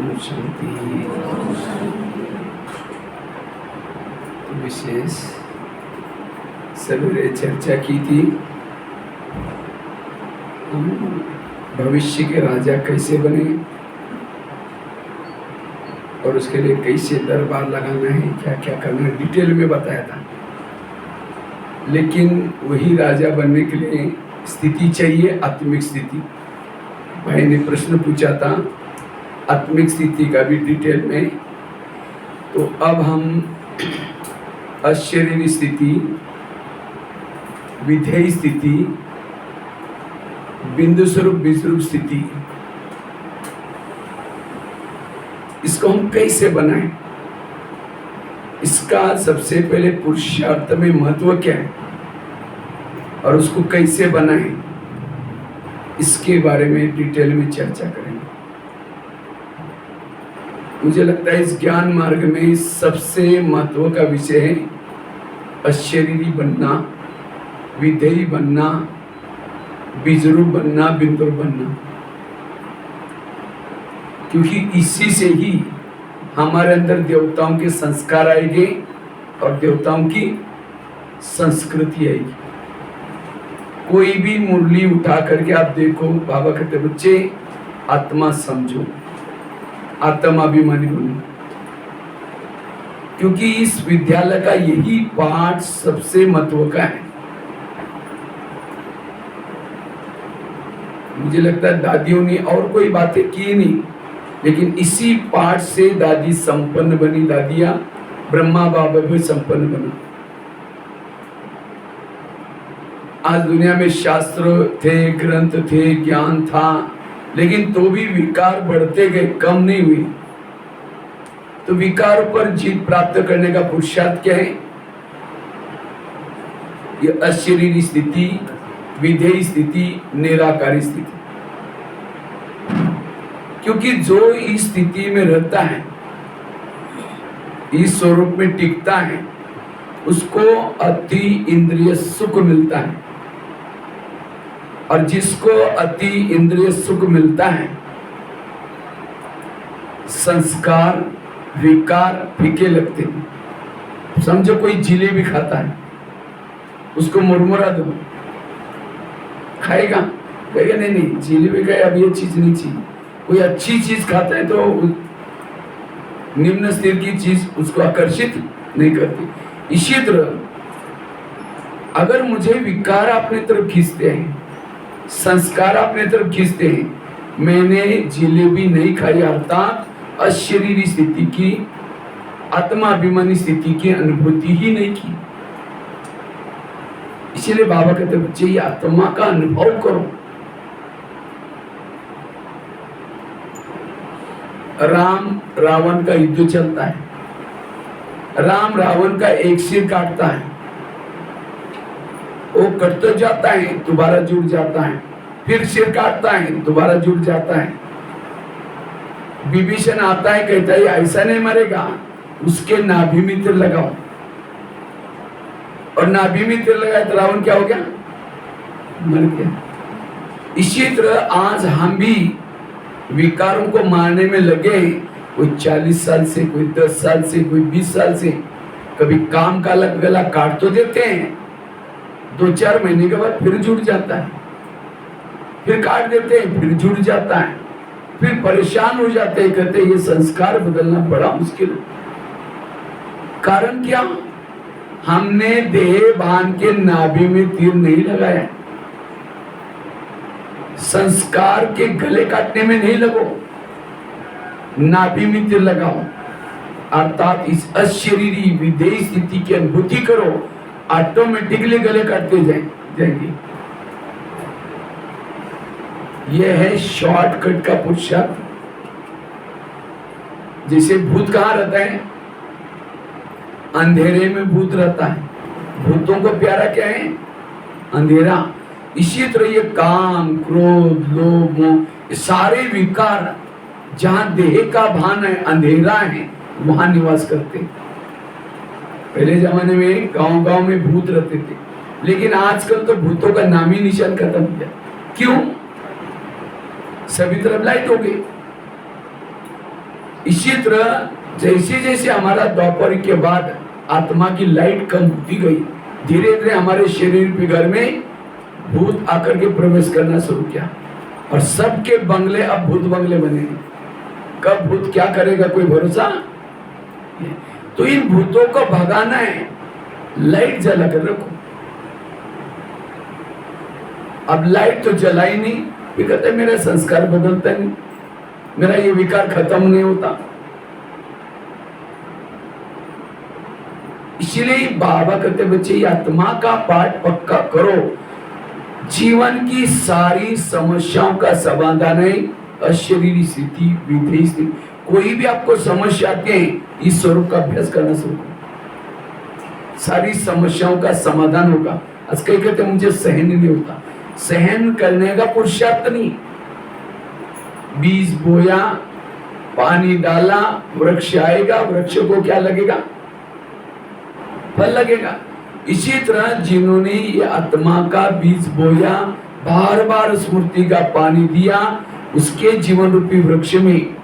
ओम शांति। विशेष सवेरे चर्चा की थी हम भविष्य के राजा कैसे बने और उसके लिए कैसे दरबार लगाना है, क्या क्या करना है, डिटेल में बताया था। लेकिन वही राजा बनने के लिए स्थिति चाहिए, आत्मिक स्थिति। भाई ने प्रश्न पूछा था आत्मिक स्थिति का भी डिटेल में। तो अब हम अशरीरी स्थिति, विधेय स्थिति, बिंदु स्वरूप विस्वरूप स्थिति, इसको हम कैसे बनाएं, इसका सबसे पहले पुरुषार्थ में महत्व क्या है और उसको कैसे बनाएं, इसके बारे में डिटेल में चर्चा करेंगे। मुझे लगता है इस ज्ञान मार्ग में सबसे महत्व का विषय है अशरीरी बनना, विधेयी बनना, बीजरूप बनना, बिंदु बनना, क्योंकि इसी से ही हमारे अंदर देवताओं के संस्कार आएंगे और देवताओं की संस्कृति आएगी। कोई भी मुरली उठा करके आप देखो, बाबा कहते बच्चे आत्मा समझो, आत्माभिमानी बनो, क्योंकि इस विद्यालय का यही पाठ सबसे महत्व का है। मुझे लगता है दादियों ने और कोई बातें की नहीं, लेकिन इसी पाठ से दादी संपन्न बनी, दादियां ब्रह्मा बाबा भी संपन्न बना। आज दुनिया में शास्त्र थे, ग्रंथ थे, ज्ञान था, लेकिन तो भी विकार बढ़ते गए, कम नहीं हुए। तो विकार पर जीत प्राप्त करने का पुरुषार्थ क्या है? ये अशरीरी स्थिति, विधेयी स्थिति, निराकारी स्थिति। क्योंकि जो इस स्थिति में रहता है, इस स्वरूप में टिकता है, उसको अति इंद्रिय सुख मिलता है। और जिसको अति इंद्रिय सुख मिलता है, संस्कार विकार फीके लगते हैं। समझो कोई जिलेबी खाता है, उसको मुरमुरा दो, खाएगा? कहेगा नहीं नहीं, जिलेबी का अब ये चीज नहीं चाहिए। कोई अच्छी चीज खाता है तो निम्न स्तर की चीज उसको आकर्षित नहीं करती। इसी तरह अगर मुझे विकार अपने तरफ खींचते हैं, संस्कार अपने तरफ खींचते हैं, मैंने जिलेबी नहीं खाई, अर्थात अशरीरी स्थिति की, आत्माभिमानी स्थिति की अनुभूति ही नहीं की। इसीलिए बाबा कहते बच्चे ये आत्मा का अनुभव करो। राम रावण का युद्ध चलता है, राम रावण का एक सिर काटता है, वो कट तो जाता है, दोबारा जुड़ जाता है, फिर सिर काटता है, दोबारा जुड़ जाता है। विभीषण आता है, कहता है ऐसा नहीं मरेगा, उसके नाभि में तीर लगाओ, और नाभि में तीर लगाया तो रावण क्या हो गया? मर गया। इसी तरह आज हम भी विकारों को मारने में लगे, कोई 40 साल से, कोई 10 साल से, कोई 20 साल से। कभी काम का अलग गला काट तो देते हैं, 2-4 महीने के बाद फिर जुड़ जाता है, फिर काट देते हैं, फिर जुड़ जाता है, फिर परेशान हो जाते हैं, कहते हैं ये संस्कार बदलना बड़ा मुश्किल है। कारण क्या? हमने देह भान के नाभि में तीर नहीं लगाया। संस्कार के गले काटने में नहीं लगो, नाभि में तीर लगाओ, अर्थात इस अशरीरी विधेयी स्थिति की अनुभूति करो, ऑटोमेटिकली गले काटते जाएंगे। यह है शॉर्टकट का पुरुषार्थ। जैसे भूत कहाँ रहता है? अंधेरे में भूत रहता है। भूतों को प्यारा क्या है? अंधेरा। इसी तरह ये काम, क्रोध, लोभ, मोह, ये सारे विकार जहां देह का भान है, अंधेरा है, वहां निवास करते हैं। पहले जमाने में गांव-गांव में भूत रहते थे, लेकिन आजकल तो भूतों का नाम ही निशान खत्म हो गया। क्यों? सभी तरफ लाइट हो गई। इसी तरह जैसे जैसे हमारा द्वापर के बाद आत्मा की लाइट कम होती गई, धीरे धीरे हमारे शरीर के घर में भूत आकर के प्रवेश करना शुरू किया और सबके बंगले अब भूत बंगले बने। कब भूत क्या करेगा कोई भरोसा। तो इन भूतों को भगाना है, लाइट जला कर रखो। अब लाइट तो जलाई नहीं, ये कहते मेरा संस्कार बदलता नहीं, मेरा ये विकार खत्म नहीं होता। इसलिए बाबा कहते बच्चे ये आत्मा का पाठ पक्का करो, जीवन की सारी समस्याओं का समाधान है अशरीरी स्थिति, विधेय स्थिति। कोई भी आपको समस्या आती है, इस स्वरूप का अभ्यास करना शुरू करो, सारी समस्याओं का समाधान होगा। आज कई कहते मुझे सहन नहीं होता, सहन करने का पुरुषार्थ नहीं। बीज बोया, पानी डाला, वृक्ष आएगा, वृक्ष को क्या लगेगा, फल लगेगा। इसी तरह जिन्होंने ये आत्मा का बीज बोया, बार बार स्मृति का पानी दिया, उसके जीवन रूपी वृक्ष में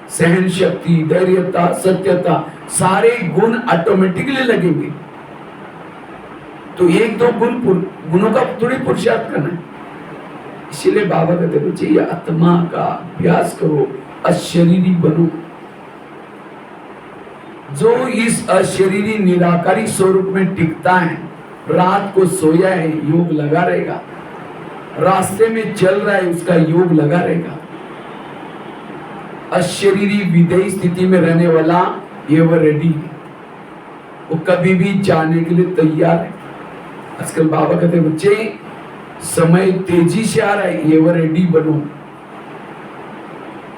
सहन शक्ति, धैर्यता, सत्यता, सारे गुण ऑटोमेटिकली लगेंगे। तो एक दो गुणों का थोड़ी पुरुषार्थ करना है। इसीलिए बाबा कहते बच्चे ये आत्मा का अभ्यास करो, अशरीरी बनो। जो इस अशरीरी निराकारी स्वरूप में टिकता है, रात को सोया है, योग लगा रहेगा, रास्ते में चल रहा है, उसका योग लगा रहेगा। अशरीरी विधेय स्थिति में रहने वाला ये वो रेडी है, वो कभी भी जाने के लिए तैयार है। आजकल बाबा कहते बच्चे समय तेजी से आ रहा है, ये वो रेडी बनो।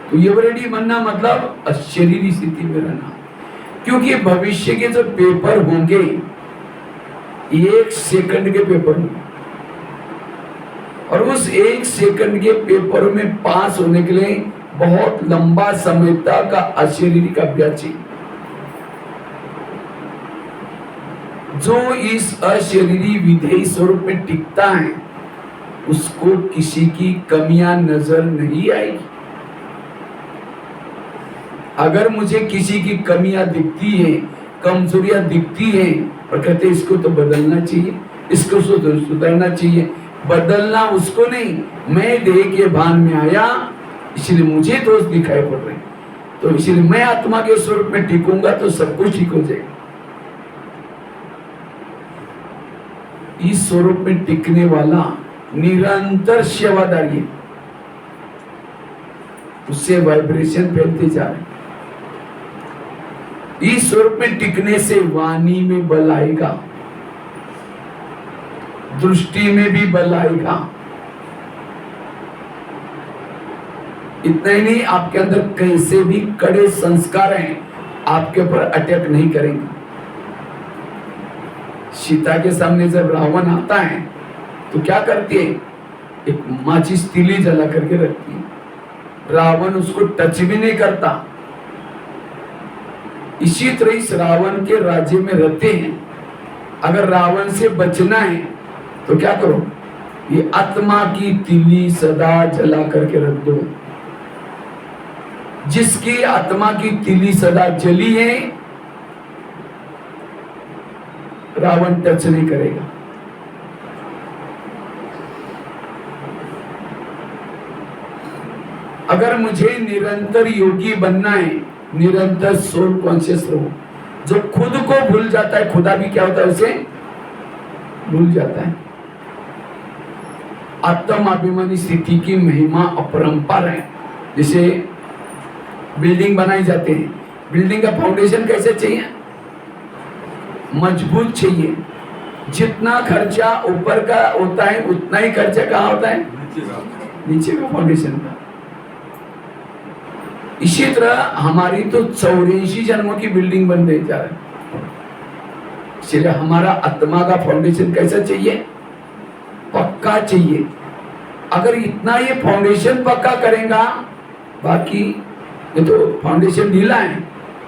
तो ये वो रेडी बनना मतलब अशरीरी स्थिति में रहना, क्योंकि भविष्य के जो पेपर होंगे 1 सेकंड के पेपर होंगे, और उस 1 सेकंड के पेपर में पास होने के लिए बहुत लंबा समय तक अशरीरी का अभ्यास चाहिए। जो इस अशरीरी विधेय स्वरूप में टिकता है, उसको किसी की कमियां नजर नहीं आएगी। अगर मुझे किसी की कमियां दिखती है, कमजोरियां दिखती है, और कहते इसको तो बदलना चाहिए, इसको तो सुधरना चाहिए, बदलना उसको नहीं, मैं देह के भान में आया इसलिए मुझे दोष दिखाई पड़ रहे, तो इसलिए मैं आत्मा के स्वरूप में टिकूंगा तो सब कुछ ठीक हो जाएगा। इस स्वरूप में टिकने वाला निरंतर सेवादारी है, उससे वाइब्रेशन फैलते जा रहे। इस स्वरूप में टिकने से वाणी में बल आएगा, दृष्टि में भी बल आएगा। इतना ही नहीं, आपके अंदर कैसे भी कड़े संस्कार हैं, आपके ऊपर अटैक नहीं करेंगे। सीता के सामने जब रावण आता है तो क्या करती है, एक माचिस तीली जला करके रखती है, रावण उसको टच भी नहीं करता। इसी तरह इस रावण के राज्य में रहते हैं, अगर रावण से बचना है तो क्या करो, ये आत्मा की तीली सदा जला करके रख दो। जिसकी आत्मा की तीली सदा जली है, रावण टच नहीं करेगा। अगर मुझे निरंतर योगी बनना है, निरंतर सोल कॉन्शियस रहो। जो खुद को भूल जाता है, खुदा भी क्या होता है उसे भूल जाता है। आत्माभिमानी स्थिति की महिमा अपरंपार है। जैसे बिल्डिंग बनाई जाती है, बिल्डिंग का फाउंडेशन कैसे चाहिए, मजबूत चाहिए। जितना खर्चा ऊपर का होता है उतना ही खर्चा कहाँ होता है, नीचे का फाउंडेशन का। इसी तरह हमारी तो 84 जन्मों की बिल्डिंग बन रही जा रही है। इसलिए हमारा आत्मा का फाउंडेशन कैसा चाहिए, पक्का चाहिए। अगर इतना ये फाउंडेशन पक्का करेगा, बाकी ये तो फाउंडेशन ढीला है,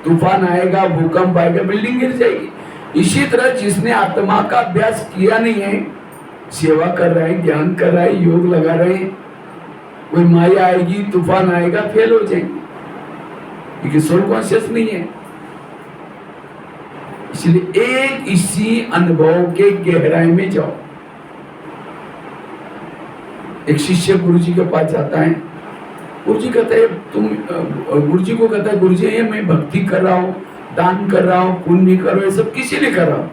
तूफान आएगा, भूकंप आएगा, बिल्डिंग गिर जाएगी। इसी तरह जिसने आत्मा का अभ्यास किया नहीं है, सेवा कर रहा है, ज्ञान कर रहा है, योग लगा रहे हैं, कोई माया आएगी, तूफान आएगा, फेल हो जाएंगे। क्योंकि सोल कॉन्शियस नहीं है। इसलिए एक इसी अनुभव के गहराई में जाओ। एक शिष्य गुरु जी के पास जाता है, गुरु जी कहता है गुरु जी को कहता है, गुरु जी ये मैं भक्ति कर रहा हूँ, दान कर रहा हूँ, पुण्य कर रहा हूँ, ये सब किसी लिए कर रहा हूँ।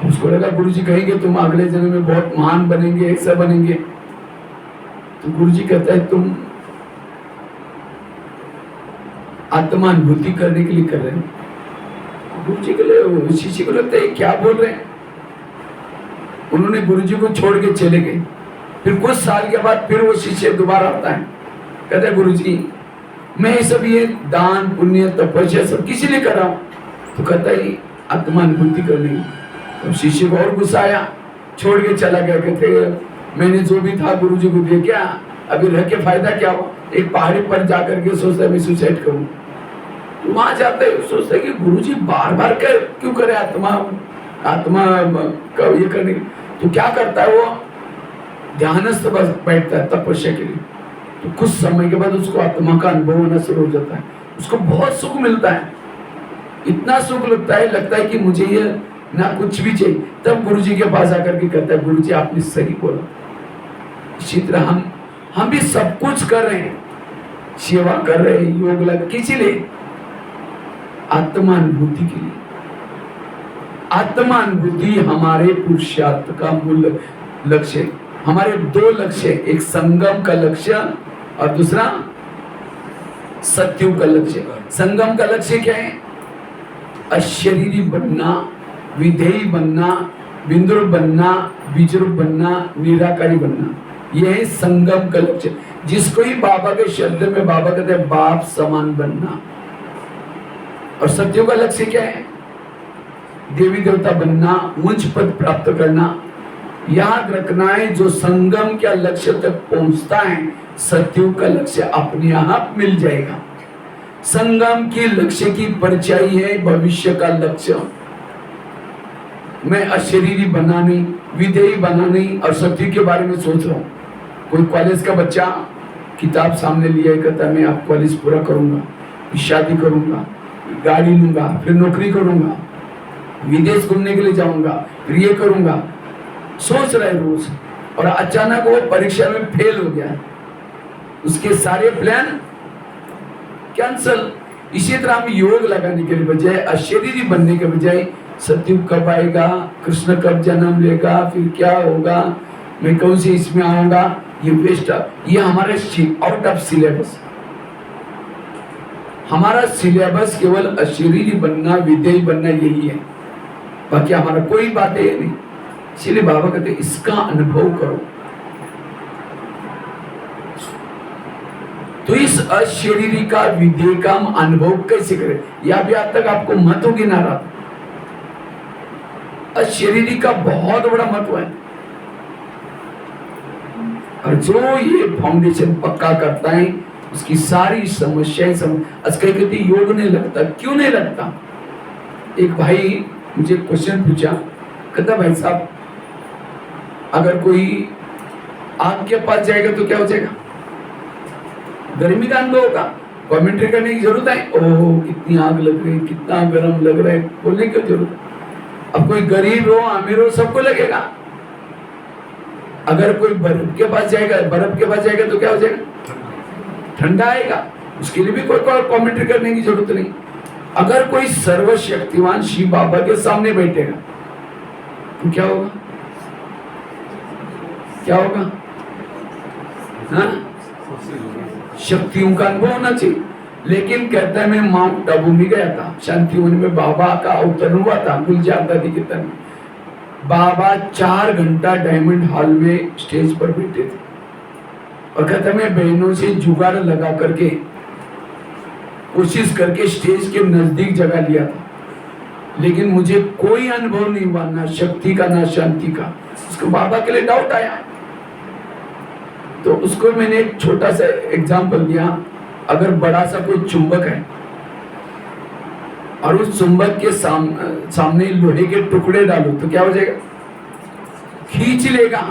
उसको लगा गुरु जी कहेंगे तुम अगले जन्म में बहुत महान बनेंगे, ऐसा बनेंगे। तो गुरु जी कहता है तुम आत्मानुभूति करने के लिए कर रहे हैं। गुरु जी के लिए शिष्य को लगता है क्या बोल रहे हैं। उन्होंने गुरु जी को छोड़ के चले गए। फिर कुछ साल के बाद फिर वो शिष्य दोबारा आता है, कहता है गुरु जी मैं सब ये दान पुण्य तपस्या सब किसी लिए कर रहा हूँ। तो कहता है आत्मानुभूति करने। तो शिष्य को और गुस्सा आया, छोड़ के चला गया। कहते मैंने जो भी था गुरु जी को दिया, क्या अभी रह के फायदा क्या हुआ। एक पहाड़ी पर जाकर के सोचता है मैं सुसाइड करूँ। वहां जाते सोचते कि गुरु जी बार बार क्यों करे आत्मा का ये करने। तो क्या करता है वो ध्यानस्थ बस बैठता है तपस्या के लिए। तो कुछ समय के बाद उसको आत्मा का अनुभव होना शुरू हो जाता है। उसको बहुत सुख मिलता है, इतना सुख लगता है कि मुझे ये ना कुछ भी चाहिए। तब गुरु जी के पास आकर के कहता है गुरु जी आपने सही बोला। इसी तरह हम भी सब कुछ कर रहे हैं, सेवा कर रहे हैं, योग लग किसी लिए आत्मानुभूति के लिए। आत्मानुभूति हमारे पुरुषार्थ का मूल लक्ष्य है। हमारे दो लक्ष्य, एक संगम का लक्ष्य और दूसरा सत्युग का लक्ष्य। संगम का लक्ष्य क्या है? अशरीरी बनना, विधेयी बनना, बिंदुर बनना, विजुर बनना, निराकारी बनना। यह है संगम का लक्ष्य, जिसको ही बाबा के शब्द में बाबा कहते हैं बाप समान बनना। और सत्युग का लक्ष्य क्या है? देवी देवता बनना, उच्च पद प्राप्त करना। याद रखना है जो संगम के लक्ष्य तक पहुंचता है, सत्युग का लक्ष्य अपने आप मिल जाएगा। संगम के लक्ष्य की परिचय है भविष्य का लक्ष्य। मैं अशरीरी बना नहीं, विधेयी बना नहीं और सत्युग के बारे में सोच रहा हूँ। कोई कॉलेज का बच्चा किताब सामने लिया, कहता मैं आप कॉलेज पूरा करूंगा, शादी करूंगा, गाड़ी लूंगा, फिर नौकरी करूंगा, विदेश घूमने के लिए जाऊंगा, फिर ये करूंगा। सोच रहा है रोज, और अचानक वो परीक्षा में फेल हो गया, उसके सारे प्लान कैंसल। इसी तरह हम योग लगाने के बजाय, अशरीरी बनने के बजाय सत्युग कब आएगा, कृष्ण कब जन्म लेगा, फिर क्या होगा, मैं कौन सी इसमें आऊंगा, ये वेस्ट। ये हमारे आउट ऑफ सिलेबस। हमारा सिलेबस केवल अशरीरी बनना, विधेयी बनना यही है, बाकी हमारा कोई बात है नहीं। इसलिए बाबा कहते इसका अनुभव करो। तो इस अशरीरी का विधेय का हम अनुभव कैसे करें, या भी आज तक आपको महत्व गिना रहा था। अशरीरी का बहुत बड़ा महत्व है, और जो ये फाउंडेशन पक्का करता है उसकी सारी समस्याएं आज कहीं कहती योग नहीं लगता। क्यों नहीं लगता? एक भाई मुझे क्वेश्चन पूछा, कहता भाई साहब अगर कोई आग के पास जाएगा तो क्या हो जाएगा? गर्मी का अनुभव होगा, कमेंट्री करने की जरूरत है? ओह कितनी आग लग रही है, कितना गर्म लग रहा है, बोलने की जरूरत है? अब कोई गरीब हो अमीर हो सबको लगेगा। अगर कोई बर्फ के पास जाएगा तो क्या हो जाएगा? ठंडा आएगा, उसके लिए भी कोई कमेंट्री करने की जरूरत नहीं। अगर कोई सर्वशक्तिमान शिव बाबा के सामने बैठेगा तो क्या होगा? क्या होगा? हाँ? शक्तियों का अनुभव होना चाहिए। लेकिन कहता है मैं माउंट आबू में गया था, शांति वन में बाबा का अवतरण हुआ था, गुलजार दादी के तन। बाबा 4 घंटा डायमंड हॉल में स्टेज पर बैठे थे, और कहता मैं बहनों से जुगाड़ लगा करके कोशिश करके स्टेज के नजदीक जगह लिया था, लेकिन मुझे कोई अनुभव नहीं हुआ, ना शक्ति का ना शांति का। उसको बाबा के लिए डाउट आया, तो उसको मैंने एक छोटा सा एग्जाम्पल दिया। अगर बड़ा सा कोई चुंबक है और उस चुंबक के सामने लोहे के टुकड़े डालो तो क्या हो जाएगा? खींच लेगा।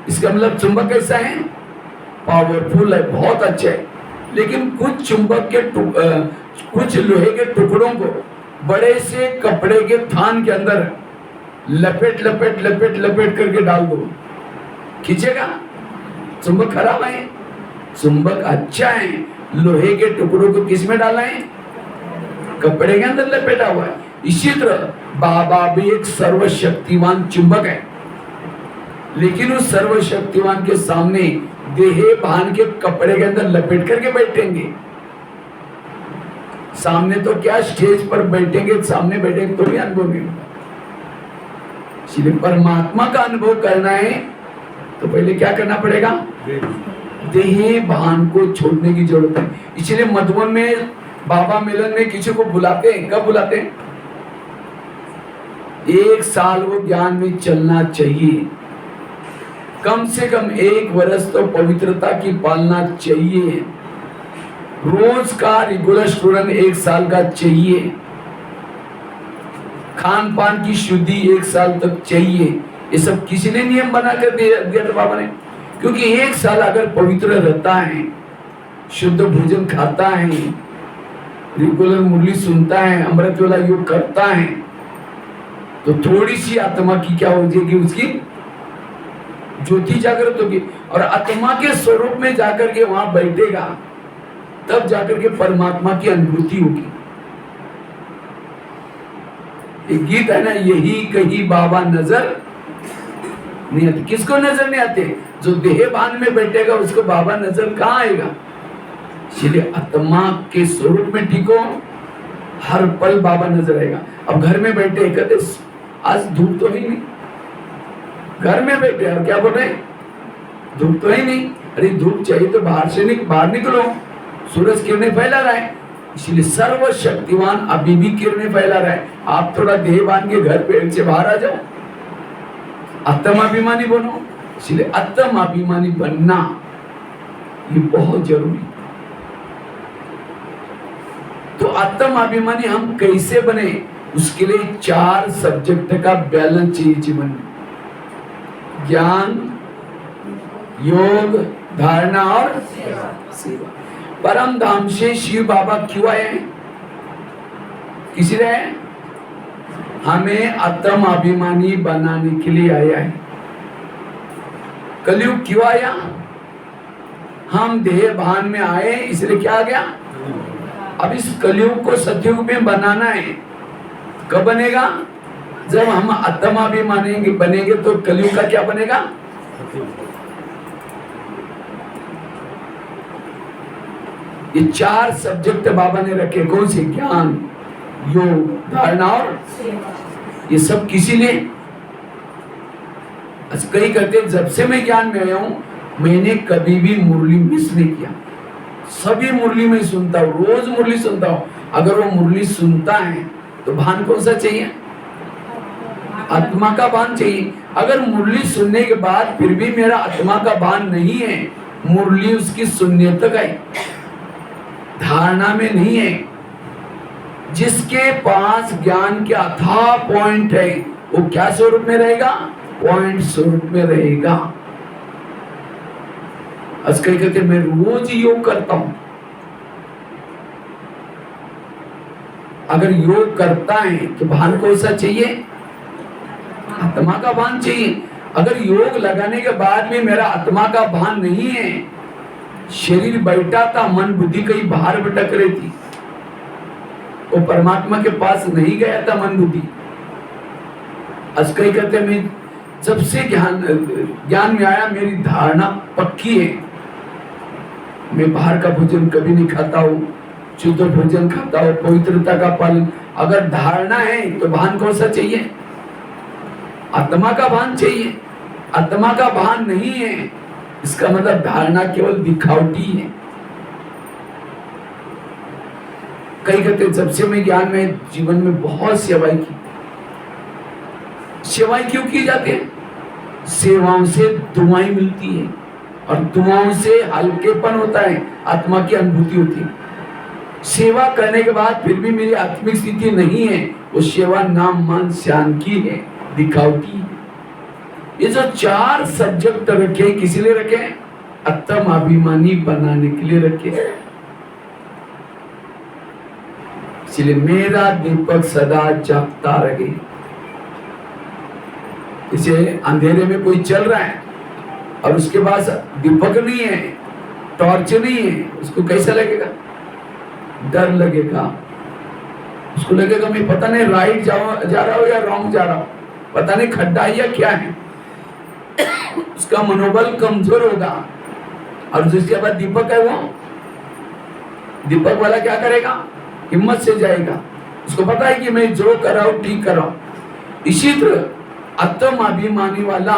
इसका मतलब चुंबक कैसा है? पावरफुल है, बहुत अच्छा है। लेकिन कुछ चुंबक के कुछ लोहे के टुकड़ों को बड़े से कपड़े के थान के अंदर लपेट लपेट लपेट लपेट करके डाल दो, खींचेगा? चुंबक खराब है, चुंबक अच्छा है। लोहे के टुकड़ों को किस में डाला है? कपड़े के अंदर लपेटा हुआ है। इसी तरह बाबा भी एक सर्वशक्तिमान चुंबक है, लेकिन उस सर्वशक्तिमान के सामने देह भान के कपड़े के अंदर लपेट करके बैठेंगे। सामने तो क्या, स्टेज पर बैठेंगे, सामने बैठेंगे तो भी अनुभव नहीं होगा। इसलिए परमात्मा का अनुभव करना है तो पहले क्या करना पड़ेगा? देह भान को छोड़ने की जरूरत है। इसलिए मधुबन में बाबा मिलन में किसी को बुलाते हैं, कब बुलाते हैं? 1 साल वो ज्ञान में चलना चाहिए, कम से कम 1 वर्ष तो पवित्रता की पालना चाहिए, रोज का रेगुलर स्टूडेंट 1 साल का चाहिए, खान पान की शुद्धि 1 साल तक चाहिए। ये सब किसी ने नियम बना कर दिया था बाबा ने, क्योंकि 1 साल अगर पवित्र रहता है, शुद्ध भोजन खाता है, रेगुलर मुरली सुनता है, अमृत वाला योग करता है, तो थोड़ी सी आत्मा की क्या हो जाएगी, उसकी ज्योति जागृत होगी और आत्मा के स्वरूप में जाकर के वहां बैठेगा, तब जाकर के परमात्मा की अनुभूति होगी। एक गीत है ना, यही कहीं बाबा नजर नहीं आते। किसको नजर नहीं आते? जो देह भान में बैठेगा उसको बाबा नजर कहाँ आएगा? इसलिए आत्मा के स्वरूप में ठीको, हर पल बाबा नजर आएगा। अब घर में बैठे कहते आज धूप तो ही नहीं, घर में बैठे और क्या बोल रहे हैं? धूप तो ही नहीं। अरे धूप चाहिए तो बाहर निकलो, सूरज किरणें फैला रहा है। इसलिए सर्वशक्तिमान अभी भी किरणें फैला रहा है। आप थोड़ा देह बांध के घर पे से बाहर आ जाओ, आत्माभिमानी बनो। इसलिए आत्माभिमानी बनना ये बहुत जरूरी। तो आत्माभिमानी हम कैसे बने? उसके लिए 4 सब्जेक्ट का बैलेंस चाहिए जीवन में, ज्ञान, योग, धारणा और सेवा। परम धाम से शिव बाबा क्यों आए हैं? किसी ने हमें आत्माभिमानी बनाने के लिए आया है। कलयुग क्यों आया? हम देह भान में आए, इसलिए क्या आ गया? अब इस कलयुग को सतयुग में बनाना है। कब बनेगा? जब हम आत्माभिमानी बनेंगे तो कलयुग का क्या बनेगा? ये 4 सब्जेक्ट बाबा ने रखे। कौन से? ज्ञान, योग, धारणा और ये सब किसी लिए? कई कहते हैं जब से मैं ज्ञान में आया हूं मैंने कभी भी मुरली मिस नहीं किया, सभी मुरली में सुनता हूं, रोज मुरली सुनता हूं। अगर वो मुरली सुनता है तो भान कौन सा चाहिए? आत्मा का भान चाहिए। अगर मुरली सुनने के बाद फिर भी मेरा आत्मा का भान नहीं है, मुरली उसकी सुनने तक आई, धारणा में नहीं है। जिसके पास ज्ञान के अथाह पॉइंट है वो क्या स्वरूप में रहेगा? पॉइंट स्वरूप में रहेगा। आज कई कहते मैं रोज योग करता हूं। अगर योग करता है तो भान कौन सा चाहिए? आत्मा का भान चाहिए। अगर योग लगाने के बाद भी मेरा आत्मा का भान नहीं है, शरीर बैठा था, मन बुद्धि कहीं बाहर भटक रही थी, वो परमात्मा के पास नहीं गया था मन बुद्धि। आज कई कहते मैं जब से ज्ञान में आया मेरी धारणा पक्की है, मैं बाहर का भोजन कभी नहीं खाता हूँ, शुद्ध भोजन खाता हूँ, पवित्रता का पालन। अगर धारणा है तो भान कौन सा चाहिए? आत्मा का भान चाहिए। आत्मा का भान नहीं है, इसका मतलब धारणा केवल दिखावटी है। कई कहते जब से मैं ज्ञान में जीवन में बहुत सेवाएं की। सेवाएं क्यों की जाती है? सेवाओं से दुआएं मिलती है और दुआओं से हल्केपन होता है, आत्मा की अनुभूति होती है। सेवा करने के बाद फिर भी मेरी आत्मिक स्थिति नहीं है, वो सेवा नाम मान श्यान की है, दिखावटी है। ये जो 4 सब्जेक्ट रखे किसी लिए रखे? आत्माभिमानी बनाने के लिए रखे। इसलिए मेरा दीपक सदा जगता रहे। इसे अंधेरे में कोई चल रहा है और उसके पास दीपक नहीं है, टॉर्च नहीं है, उसको कैसा लगेगा? डर लगेगा। उसको लगेगा मैं पता नहीं राइट जा रहा हूं या रॉन्ग जा रहा हूं, पता नहीं खड्डा है या क्या है। उसका मनोबल कमजोर होगा। और जिसके बाद दीपक है, वो दीपक वाला क्या करेगा? हिम्मत से जाएगा। उसको पता है कि मैं जो कर रहा हूं ठीक कर रहा हूं। इसी तरह आत्म अभिमानी वाला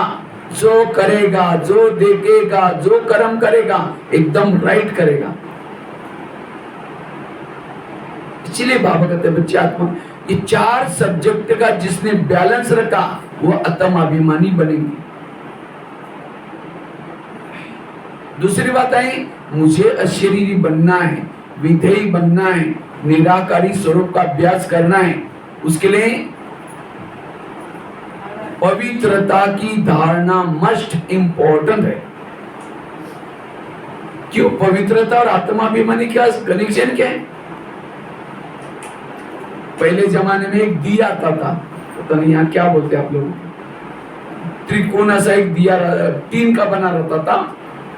जो करेगा, जो देखेगा, जो कर्म करेगा, एकदम राइट करेगा। इसलिए बाबा कहते हैं बच्चे आत्मा, ये 4 सब्जेक्ट का जिसने बैलेंस रखा वो आत्म अभिमानी बनेंगे। दूसरी बात आई, मुझे अशरीरी बनना है, विधेयी बनना है, निराकारी स्वरूप का अभ्यास करना है। उसके लिए पवित्रता की धारणा मस्ट इंपॉर्टेंट है। क्यों? पवित्रता और आत्माभिमानी क्या कनेक्शन क्या है? पहले जमाने में एक दिया आता था, पता नहीं यहाँ क्या बोलते आप लोग, त्रिकोण ऐसा एक दिया टीन का बना रहता था,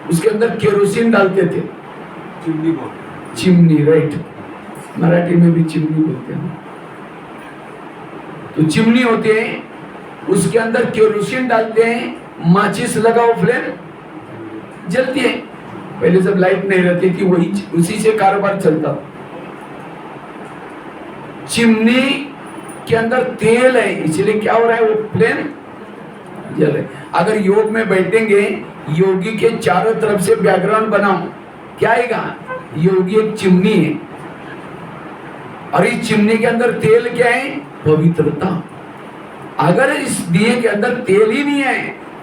उसके अंदर केरोसिन डालते थे। चिमनी, राइट, मराठी में भी चिमनी बोलते हैं। तो चिमनी होती है, उसके अंदर केरोसिन डालते हैं, माचिस लगाओ, फ्लेम जलती है। पहले जब लाइट नहीं रहती थी वही उसी से कारोबार चलता। चिमनी के अंदर तेल है, इसलिए क्या हो रहा है? वो फ्लेम जल रहा है। अगर योग में बैठेंगे, योगी के चारों तरफ से बैकग्राउंड बनाओ, क्या आएगा? योगी एक चिमनी है और इस चिमनी के अंदर तेल क्या है? पवित्रता। अगर इस दिए के अंदर तेल ही नहीं है,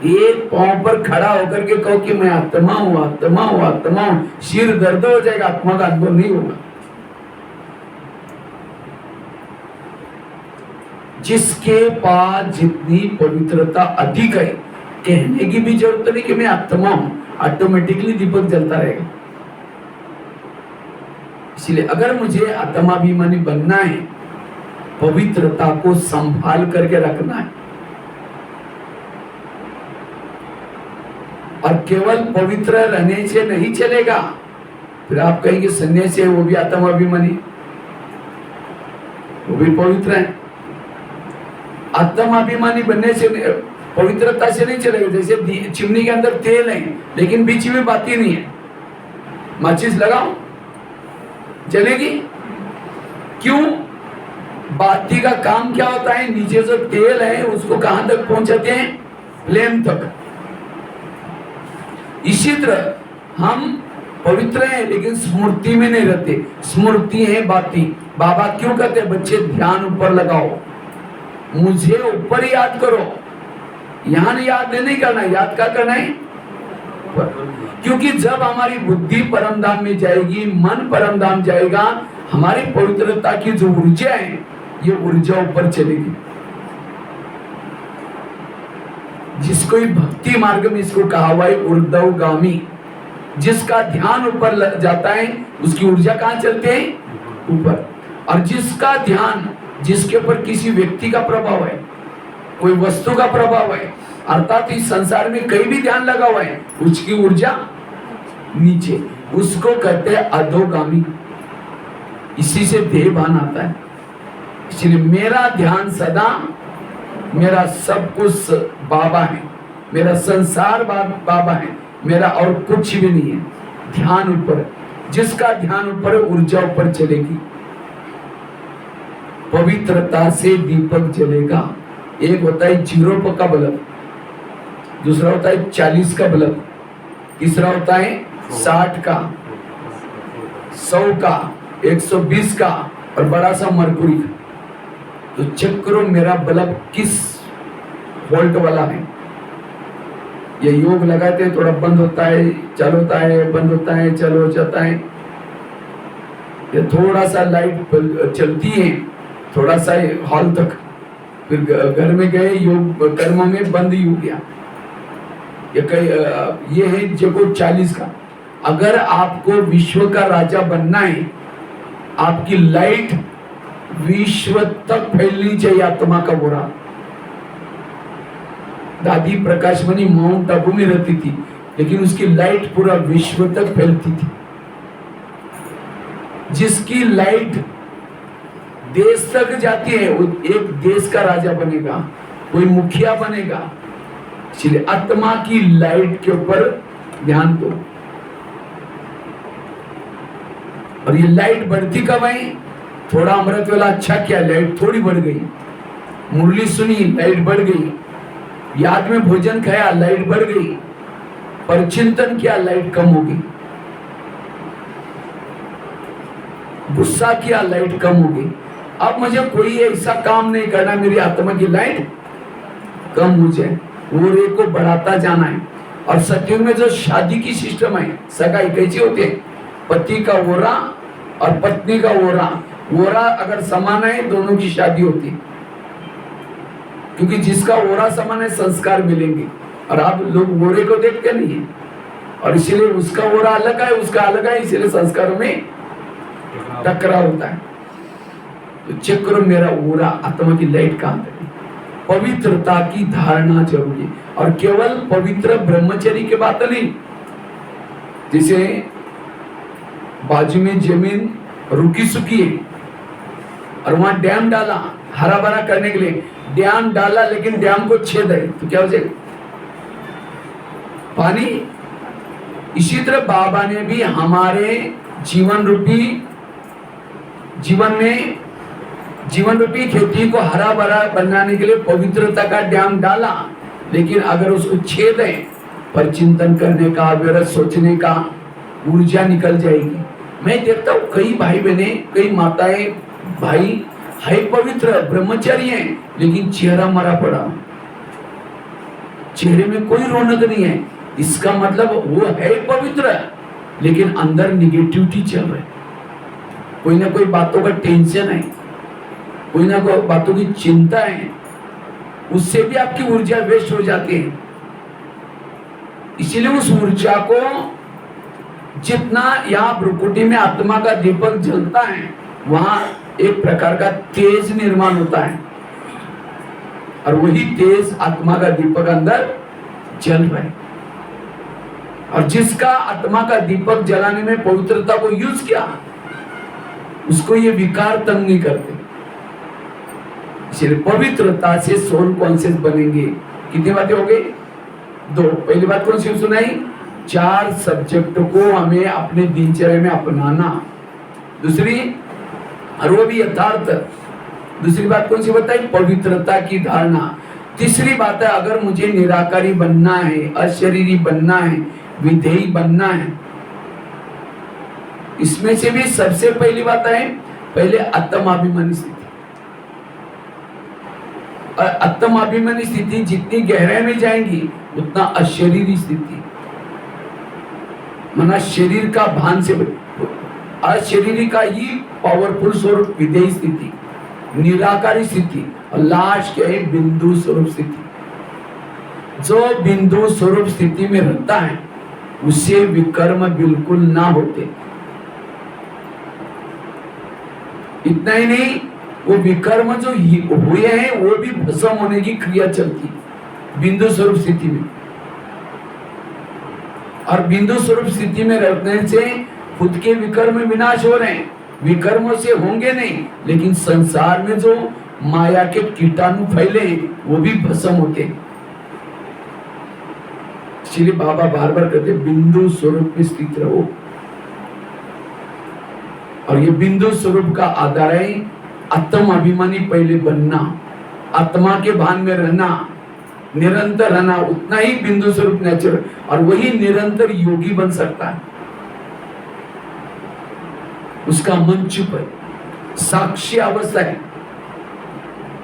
एक पांव पर खड़ा होकर के कहो कि मैं आत्मा हूं, आत्मा हूं, आत्मा हूं, सिर दर्द हो जाएगा, आत्मा का अनुभव नहीं होगा। जिसके पास जितनी पवित्रता अधिक है, कहने की भी जरूरत नहीं कि मैं आत्मा हूं, ऑटोमेटिकली दीपक जलता रहेगा। इसलिए अगर मुझे आत्माभिमानी बनना है, पवित्रता को संभाल करके रखना है। और केवल पवित्र रहने से नहीं चलेगा। फिर आप कहेंगे सन्यासी है वो भी आत्माभिमानी, वो भी पवित्र है। आत्माभिमानी बनने से, पवित्रता से नहीं चलेगा। जैसे चिमनी के अंदर तेल है लेकिन बीच में बाती नहीं है, माचिस लगाओ जलेगी? क्यों? बाती का काम क्या होता है? नीचे जो तेल है उसको कहां तक पहुंचाते हैं? फ्लेम तक। इसी तरह हम पवित्र हैं लेकिन स्मृति में नहीं रहते। स्मृति है बाती। बाबा क्यों कहते हैं बच्चे ध्यान ऊपर लगाओ, मुझे ऊपर ही याद करो, यहां याद नहीं करना। याद क्या करना है? क्योंकि जब हमारी बुद्धि परमधाम में जाएगी, मन परमधाम जाएगा, हमारी पवित्रता की जो ऊर्जा है ये ऊर्जा ऊपर चलेगी। जिसको भक्ति मार्ग में इसको कहा हुआ है ऊर्ध्वगामी। जिसका ध्यान ऊपर जाता है उसकी ऊर्जा कहां चलते हैं? ऊपर। और जिसका ध्यान, जिसके ऊपर किसी व्यक्ति का प्रभाव है, कोई वस्तु का प्रभाव है, अर्थात इस संसार में कहीं भी ध्यान लगा हुआ है, उसकी ऊर्जा नीचे, उसको कहते हैं अधोगामी। इसी से देह भान आता है। इसलिए मेरा ध्यान सदा, मेरा सब कुछ बाबा है, मेरा संसार बाबा है, मेरा और कुछ भी नहीं है। ध्यान ऊपर, जिसका ध्यान ऊपर, ऊर्जा ऊपर चलेगी। पवित्रता से दीपक जलेगा। एक होता है 0 का बल्ब, दूसरा होता है 40 का बल्ब, तीसरा होता है 60 का, 100 का, 120 का और बड़ा सा मरकुरी का। तो चेक करो मेरा बल्ब किस वोल्ट वाला है। ये योग लगाते हैं, थोड़ा बंद होता है, चालू होता है, बंद होता है, चालू हो जाता है। ये थोड़ा सा लाइट चलती है, थोड़ा सा हॉल तक, फिर घर में गए, योग कर्म में बंद ही हो गया। ये है जगो 40 का। अगर आपको विश्व का राजा बनना है, आपकी लाइट विश्व तक फैलनी चाहिए आत्मा का ओरा। दादी प्रकाशमणि माउंट आबू में रहती थी, लेकिन उसकी लाइट पूरा विश्व तक फैलती थी। जिसकी लाइट देश तक जाती है वो एक देश का राजा बनेगा, कोई मुखिया बनेगा। इसलिए आत्मा की लाइट के ऊपर ध्यान दो। और ये लाइट बढ़ती कब आई? थोड़ा अमृत वाला अच्छा किया, लाइट थोड़ी बढ़ गई। मुरली सुनी, लाइट बढ़ गई। याद में भोजन खाया, लाइट बढ़ गई। पर चिंतन किया, लाइट कम हो गई। गुस्सा किया, लाइट कम हो गई। अब मुझे कोई ऐसा काम नहीं करना मेरी आत्मा की लाइट कम हो जाए, ओरे को बढ़ाता जाना है। और सत्युग में जो शादी की सिस्टम है, सगाई कैसी होती है? पति का ओरा और पत्नी का ओरा, ओरा अगर समान है दोनों की शादी होती है। क्योंकि जिसका ओरा समान है संस्कार मिलेंगे। और आप लोग ओरे को देखते नहीं है, और इसीलिए उसका ओरा अलग है, उसका अलग है, इसीलिए संस्कारों में टकराव होता है। तो चेक करो मेरा ओरा, आत्मा की लाइट कहां तक है। पवित्रता की धारणा जरूरी है, और केवल पवित्र ब्रह्मचर्य की बात नहीं। जैसे बाजू में जमीन रुकी सुखी है और वहां डैम डाला हरा भरा करने के लिए, डैम डाला लेकिन डैम को छेद है तो क्या हो जाएगा? पानी। इसी तरह बाबा ने भी हमारे जीवन रूपी खेती को हरा भरा बनाने के लिए पवित्रता का डैम डाला, लेकिन अगर उसको छेद है पर चिंतन करने का, व्यर्थ सोचने का ऊर्जा निकल जाएगी। मैं देखता हूँ कई भाई बहने, कई माताएं भाई है पवित्र ब्रह्मचारी हैं, लेकिन चेहरा मरा पड़ा, चेहरे में कोई रौनक नहीं है। इसका मतलब वो है पवित्र, लेकिन अंदर निगेटिविटी चल रही है। कोई ना कोई बातों का टेंशन है, कोई ना कोई बातों की चिंता है, उससे भी आपकी ऊर्जा वेस्ट हो जाती है। इसीलिए उस ऊर्जा को जितना यहाँ भ्रुकुटी में आत्मा का दीपक जलता है, वहां एक प्रकार का तेज निर्माण होता है, और वही तेज आत्मा का दीपक अंदर जल रहा है। और जिसका आत्मा का दीपक जलाने में पवित्रता को यूज किया, उसको ये विकार तंग नहीं करते। इसलिए पवित्रता से सोल कॉन्शियस बनेंगे। कितनी बातें हो गई? 2। पहली बात कौन सी सुनाई? 4 सब्जेक्ट को हमें अपने दिनचर्या में अपनाना। दूसरी, और वो भी यथार्थ। दूसरी बात कौन सी बताई? पवित्रता की धारणा। तीसरी बात है, अगर मुझे निराकारी बनना है, अशरीरी बनना है, विधेयी बनना है, इसमें से भी सबसे पहली बात है पहले आत्माभिमानी स्थिति। और आत्माभिमानी स्थिति जितनी गहराई में जाएंगी उतना अशरीरी स्थिति, मना शरीर का भान से, अशरीरी का ही पावरफुल स्वरूप विधेयी स्थिति, निराकारी स्थिति, और लास्ट क्या है? बिंदु स्वरूप स्थिति। जो बिंदु स्वरूप स्थिति में रहता है उससे विकर्म बिल्कुल ना होते। इतना ही नहीं, वो विकर्म जो हुए हैं वो भी भस्म होने की क्रिया चलती है बिंदु स्वरूप स्थिति में। और बिंदु स्वरूप स्थिति में रहने से खुद के विकर्म विनाश हो रहे हैं। विकर्मों से होंगे नहीं, लेकिन संसार में जो माया के कीटाणु फैले वो भी भस्म होते हैं। इसलिए बाबा बार बार कहते बिंदु स्वरूप में स्थित रहो। और ये बिंदु स्वरूप का आधार है आत्म अभिमानी पहले बनना, आत्मा के भान में रहना, निरंतर रहना, उतना ही बिंदु स्वरूप नेचर, और वही निरंतर योगी बन सकता है। उसका मन चुप है, साक्षी अवस्था है,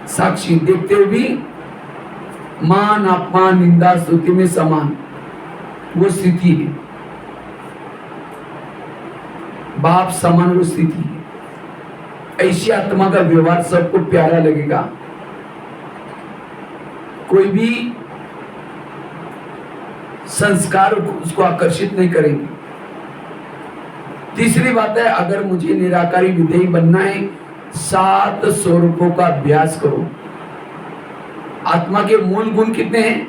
साक्षी देखते हुए भी मान अपमान निंदा स्तुति में समान, वो स्थिति है। बाप समान वो स्थिति है। ऐसी आत्मा का व्यवहार सबको प्यारा लगेगा। कोई भी संस्कार उसको आकर्षित नहीं करेंगे। तीसरी बात है, अगर मुझे निराकारी विधेयी बनना है 7 स्वरूपों का अभ्यास करो। आत्मा के मूल गुण कितने हैं?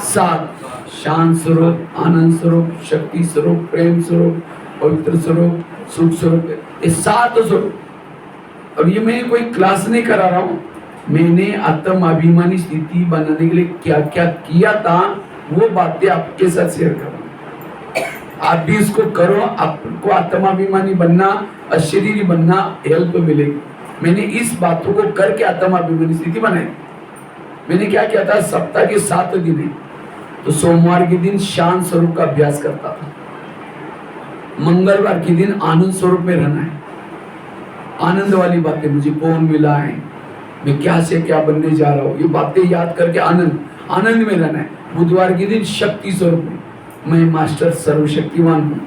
7। शांत स्वरूप, आनंद स्वरूप, शक्ति स्वरूप, प्रेम स्वरूप, पवित्र स्वरूप, सुख स्वरूप, ये 7 स्वरूप। अब ये मैं कोई क्लास नहीं करा रहा हूं, मैंने आत्म अभिमानी स्थिति बनाने के लिए क्या क्या किया था वो बातें आपके साथ शेयर कर रहा हूं। आप भी इसको करो, आपको आत्माभिमानी बनना, अशरीरी बनना हेल्प मिलेगी। मैंने इस बातों को करके आत्माभिमानी स्थिति बनाई। मैंने क्या किया था, सप्ताह के 7 दिन है, तो सोमवार के दिन शांत स्वरूप का अभ्यास करता था, मंगलवार के दिन आनंद स्वरूप में रहना है, आनंद वाली बातें, मुझे कौन मिला है, मैं क्या से क्या बनने जा रहा हूँ, ये बातें याद करके आनंद में रहना है। बुधवार के दिन शक्ति स्वरूप में, मैं मास्टर सर्वशक्तिवान हूँ,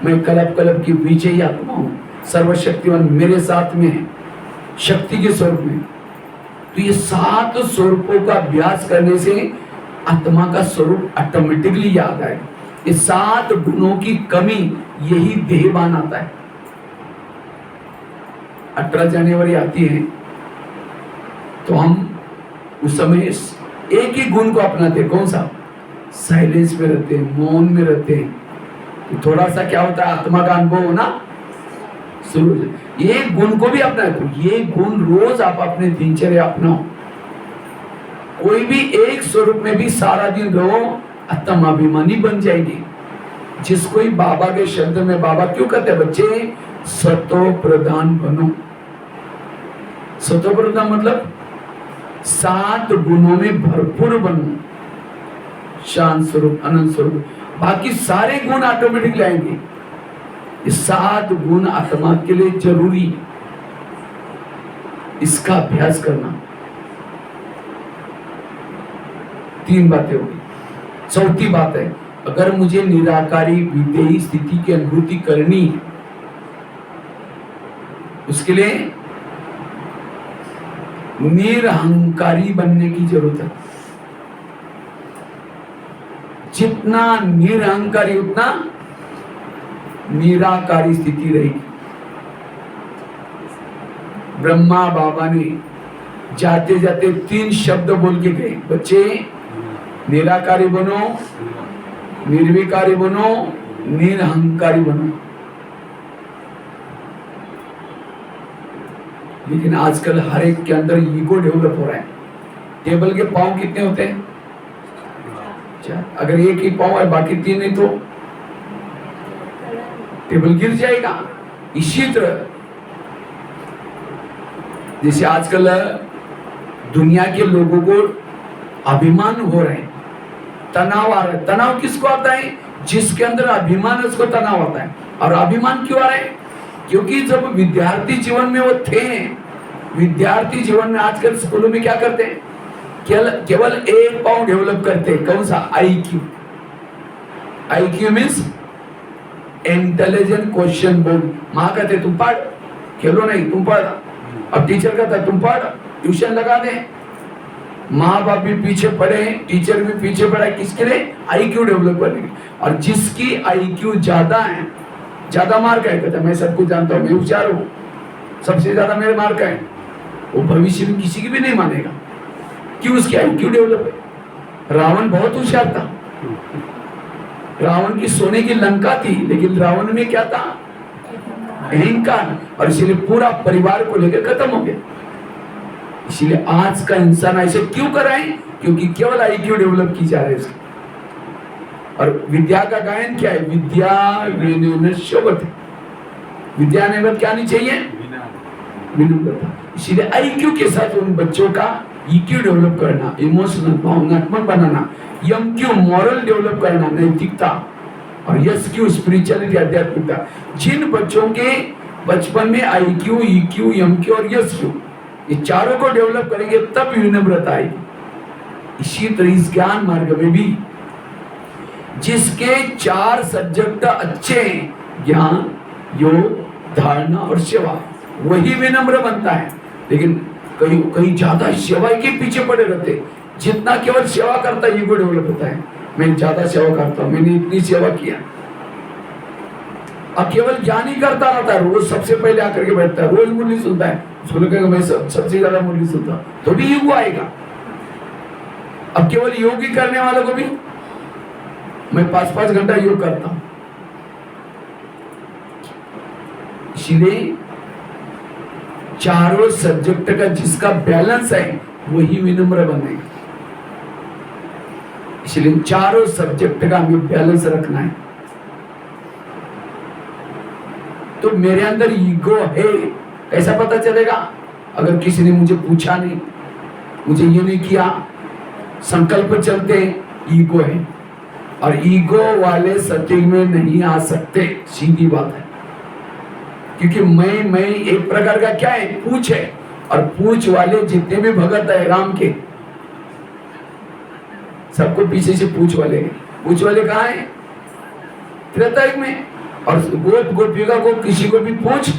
मैं कलब की विजयी आत्मा हूँ, सर्वशक्तिवान मेरे साथ में है, शक्ति के स्वरूप में। तो ये 7 स्वरूपों का अभ्यास करने से आत्मा का स्वरूप ऑटोमेटिकली याद आएगा। ये 7 गुणों की कमी यही देहवान आता है। 18 जनवरी आती है तो हम उस समय एक ही गुण को अपनाते, कौन सा? साइलेंस में रहते हैं, मौन में रहते हैं। तो थोड़ा सा क्या होता है, आत्मा का अनुभव होना शुरू हो जाए। ये गुण को भी अपना, तो ये गुण रोज आप अपने दिनचर्या अपनाओ। कोई भी एक स्वरूप में भी सारा दिन रहो, आत्माभिमानी बन जाएगी। जिसको ही बाबा के शब्द में, बाबा क्यों कहते हैं बच्चे, सतो प्रधान बनो। सतो प्रधान मतलब 7 गुणों में भरपूर बनो, शांत स्वरूप, आनंद स्वरूप, बाकी सारे गुण ऑटोमेटिकली आएंगे। ये 7 गुण आत्मा के लिए जरूरी है, इसका अभ्यास करना। 3 बातें होगी। चौथी बात है, अगर मुझे निराकारी विधेयी स्थिति की अनुभूति करनी है, उसके लिए निरहंकारी बनने की जरूरत है। जितना निरहंकारी उतना निराकारी स्थिति रहेगी। ब्रह्मा बाबा ने जाते जाते 3 शब्द बोल के गए, बच्चे निराकारी बनो, निर्विकारी बनो, निरहंकारी बनो। लेकिन आजकल हर एक के अंदर ईगो डेवलप हो रहा है। टेबल के पांव कितने होते हैं? 4। अगर एक ही पांव है बाकी 3 नहीं तो टेबल गिर जाएगा। इसी तरह जैसे आजकल दुनिया के लोगों को अभिमान हो रहे हैं, तनाव आ रहा है। तनाव किसको आता है? जिसके अंदर अभिमान है उसको तनाव आता है। और अभिमान क्यों आ रहा है? क्योंकि जब विद्यार्थी जीवन में वो थे, विद्यार्थी जीवन में आजकल स्कूलों में क्या करते हैं, केवल एक पाव डेवलप करते हैं, कौन सा? IQ. IQ means intelligent question board. माँ कहते तुम पढ़, खेलो नहीं तुम पढ़। अब टीचर कहता तुम पढ़, ट्यूशन लगा दे। माँ बाप भी पीछे पड़े, टीचर भी पीछे पड़ा, किसके लिए? आईक्यू डेवलप करने के। और जिसकी आईक्यू ज्यादा है, ज्यादा मार्क है, कहता मैं सब कुछ जानता हूँ, मैं होशियार हूँ, सबसे ज्यादा मेरे मार्क है, वो भविष्य में किसी की भी नहीं मानेगा। क्यों? उसकी आईक्यू डेवलप है। रावण बहुत होशियार था, रावण की सोने की लंका थी, लेकिन रावण में क्या था? अहंकार, और इसीलिए पूरा परिवार को लेकर खत्म हो गया। इसीलिए आज का इंसान ऐसे क्यों कर रहे हैं? क्योंकि केवल आईक्यू डेवलप की जा रही है। और विद्या का गायन क्या है? विद्या विनम्र शोभत। विद्या ने क्या नहीं चाहिए? विनम्रता। इसीलिए आईक्यू के साथ उन बच्चों का ईक्यू डेवलप करना, इमोशनल भावनात्मक बनाना, एमक्यू मॉरल डेवलप करना, नैतिकता, और एसक्यू स्पिरिचुअलिटी आध्यात्मिकता। जिन बच्चों के बचपन में आईक्यू, ईक्यू, एमक्यू और एसक्यू ये चारों को डेवलप करेंगे तब विनम्रता आएगी। इसी तरह इस ज्ञान मार्ग में भी जिसके 4 सब्जेक्ट अच्छे हैं, ज्ञान, योग, धारणा और सेवा, वही विनम्र बनता है। लेकिन कहीं ज्यादा सेवा के पीछे पड़े रहते, जितना केवल सेवा करता है ईगो डेवलप होता है। मैं ज्यादा सेवा करता हूं, मैंने इतनी सेवा किया। अब केवल ज्ञान ही करता रहता है, रोज सबसे पहले आकर के बैठता है, रोज मुरली सुनता है, उसको लगेगा मैं सबसे ज्यादा मुरली सुनता हूं, तो भी ईगो आएगा। अब केवल योग ही करने वालों को भी मैं 5-5 घंटा योग करता हूं, इसलिए चारों सब्जेक्ट का जिसका बैलेंस है वही विनम्र बनेगा। इसलिए चारों सब्जेक्ट का हमें बैलेंस रखना है। तो मेरे अंदर ईगो है कैसा पता चलेगा? अगर किसी ने मुझे पूछा नहीं, मुझे ये नहीं किया, संकल्प चलते, ईगो है। और ईगो वाले सत्संग में नहीं आ सकते, सीधी बात है। क्योंकि मैं एक प्रकार का क्या है, पूछ है। और पूछ वाले जितने भी भगत है राम के, सबको पीछे से पूछ वाले हैं। पूछ वाले कहाँ है? त्रेता युग में। और गोप गोपिका को किसी को भी पूछ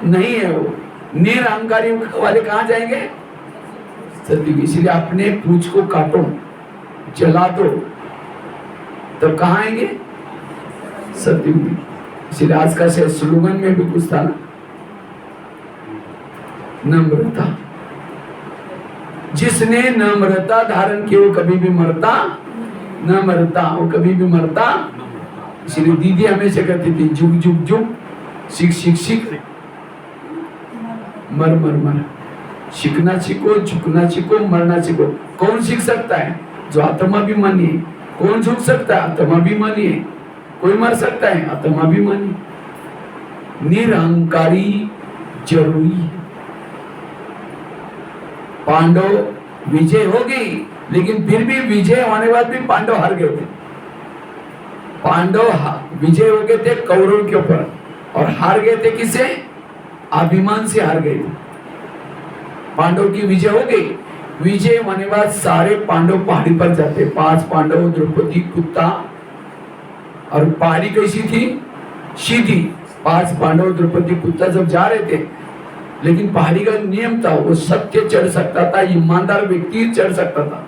नहीं है। वो निरअहंकारी वाले कहाँ जाएंगे? सत्युग। इसलिए अपने पूछ को काटो, जला दो, तब कहाँ आएंगे? सत्युग में। इसलिए आज का स्लोगन में भी कुछ था ना, नम्रता। जिसने नम्रता धारण की वो कभी भी मरता न मरता, वो कभी भी मरता। इसलिए दीदी हमेशा कहती थी, जुग जुग जुग, सीख सीख सीख, मर मर मर। सीखना सीखो, झुकना सीखो, मरना सीखो। कौन सीख सकता है? जो आत्माभिमानी है। कौन झुक सकता है? आत्माभिमानी है। कोई मर सकता है? आत्माभिमानी। निरअहंकारी जरूरी है। पांडव विजय हो गई, लेकिन फिर भी विजय होने बाद भी पांडव हार गए थे। पांडव विजय हो गए थे कौरव के ऊपर, और हार गए थे किसे? अभिमान से हार गए थे। पांडव की विजय हो गई। विजय होने बाद सारे पांडव पहाड़ी पर जाते। 5 पांडव, द्रौपदी, कुत्ता। और पहाड़ी कैसी थी? सीधी। 5 पांडव, द्रौपदी, कुत्ता जब जा रहे थे, लेकिन पहाड़ी का नियम था, वो सत्य चढ़ सकता था, ईमानदार व्यक्ति चढ़ सकता था।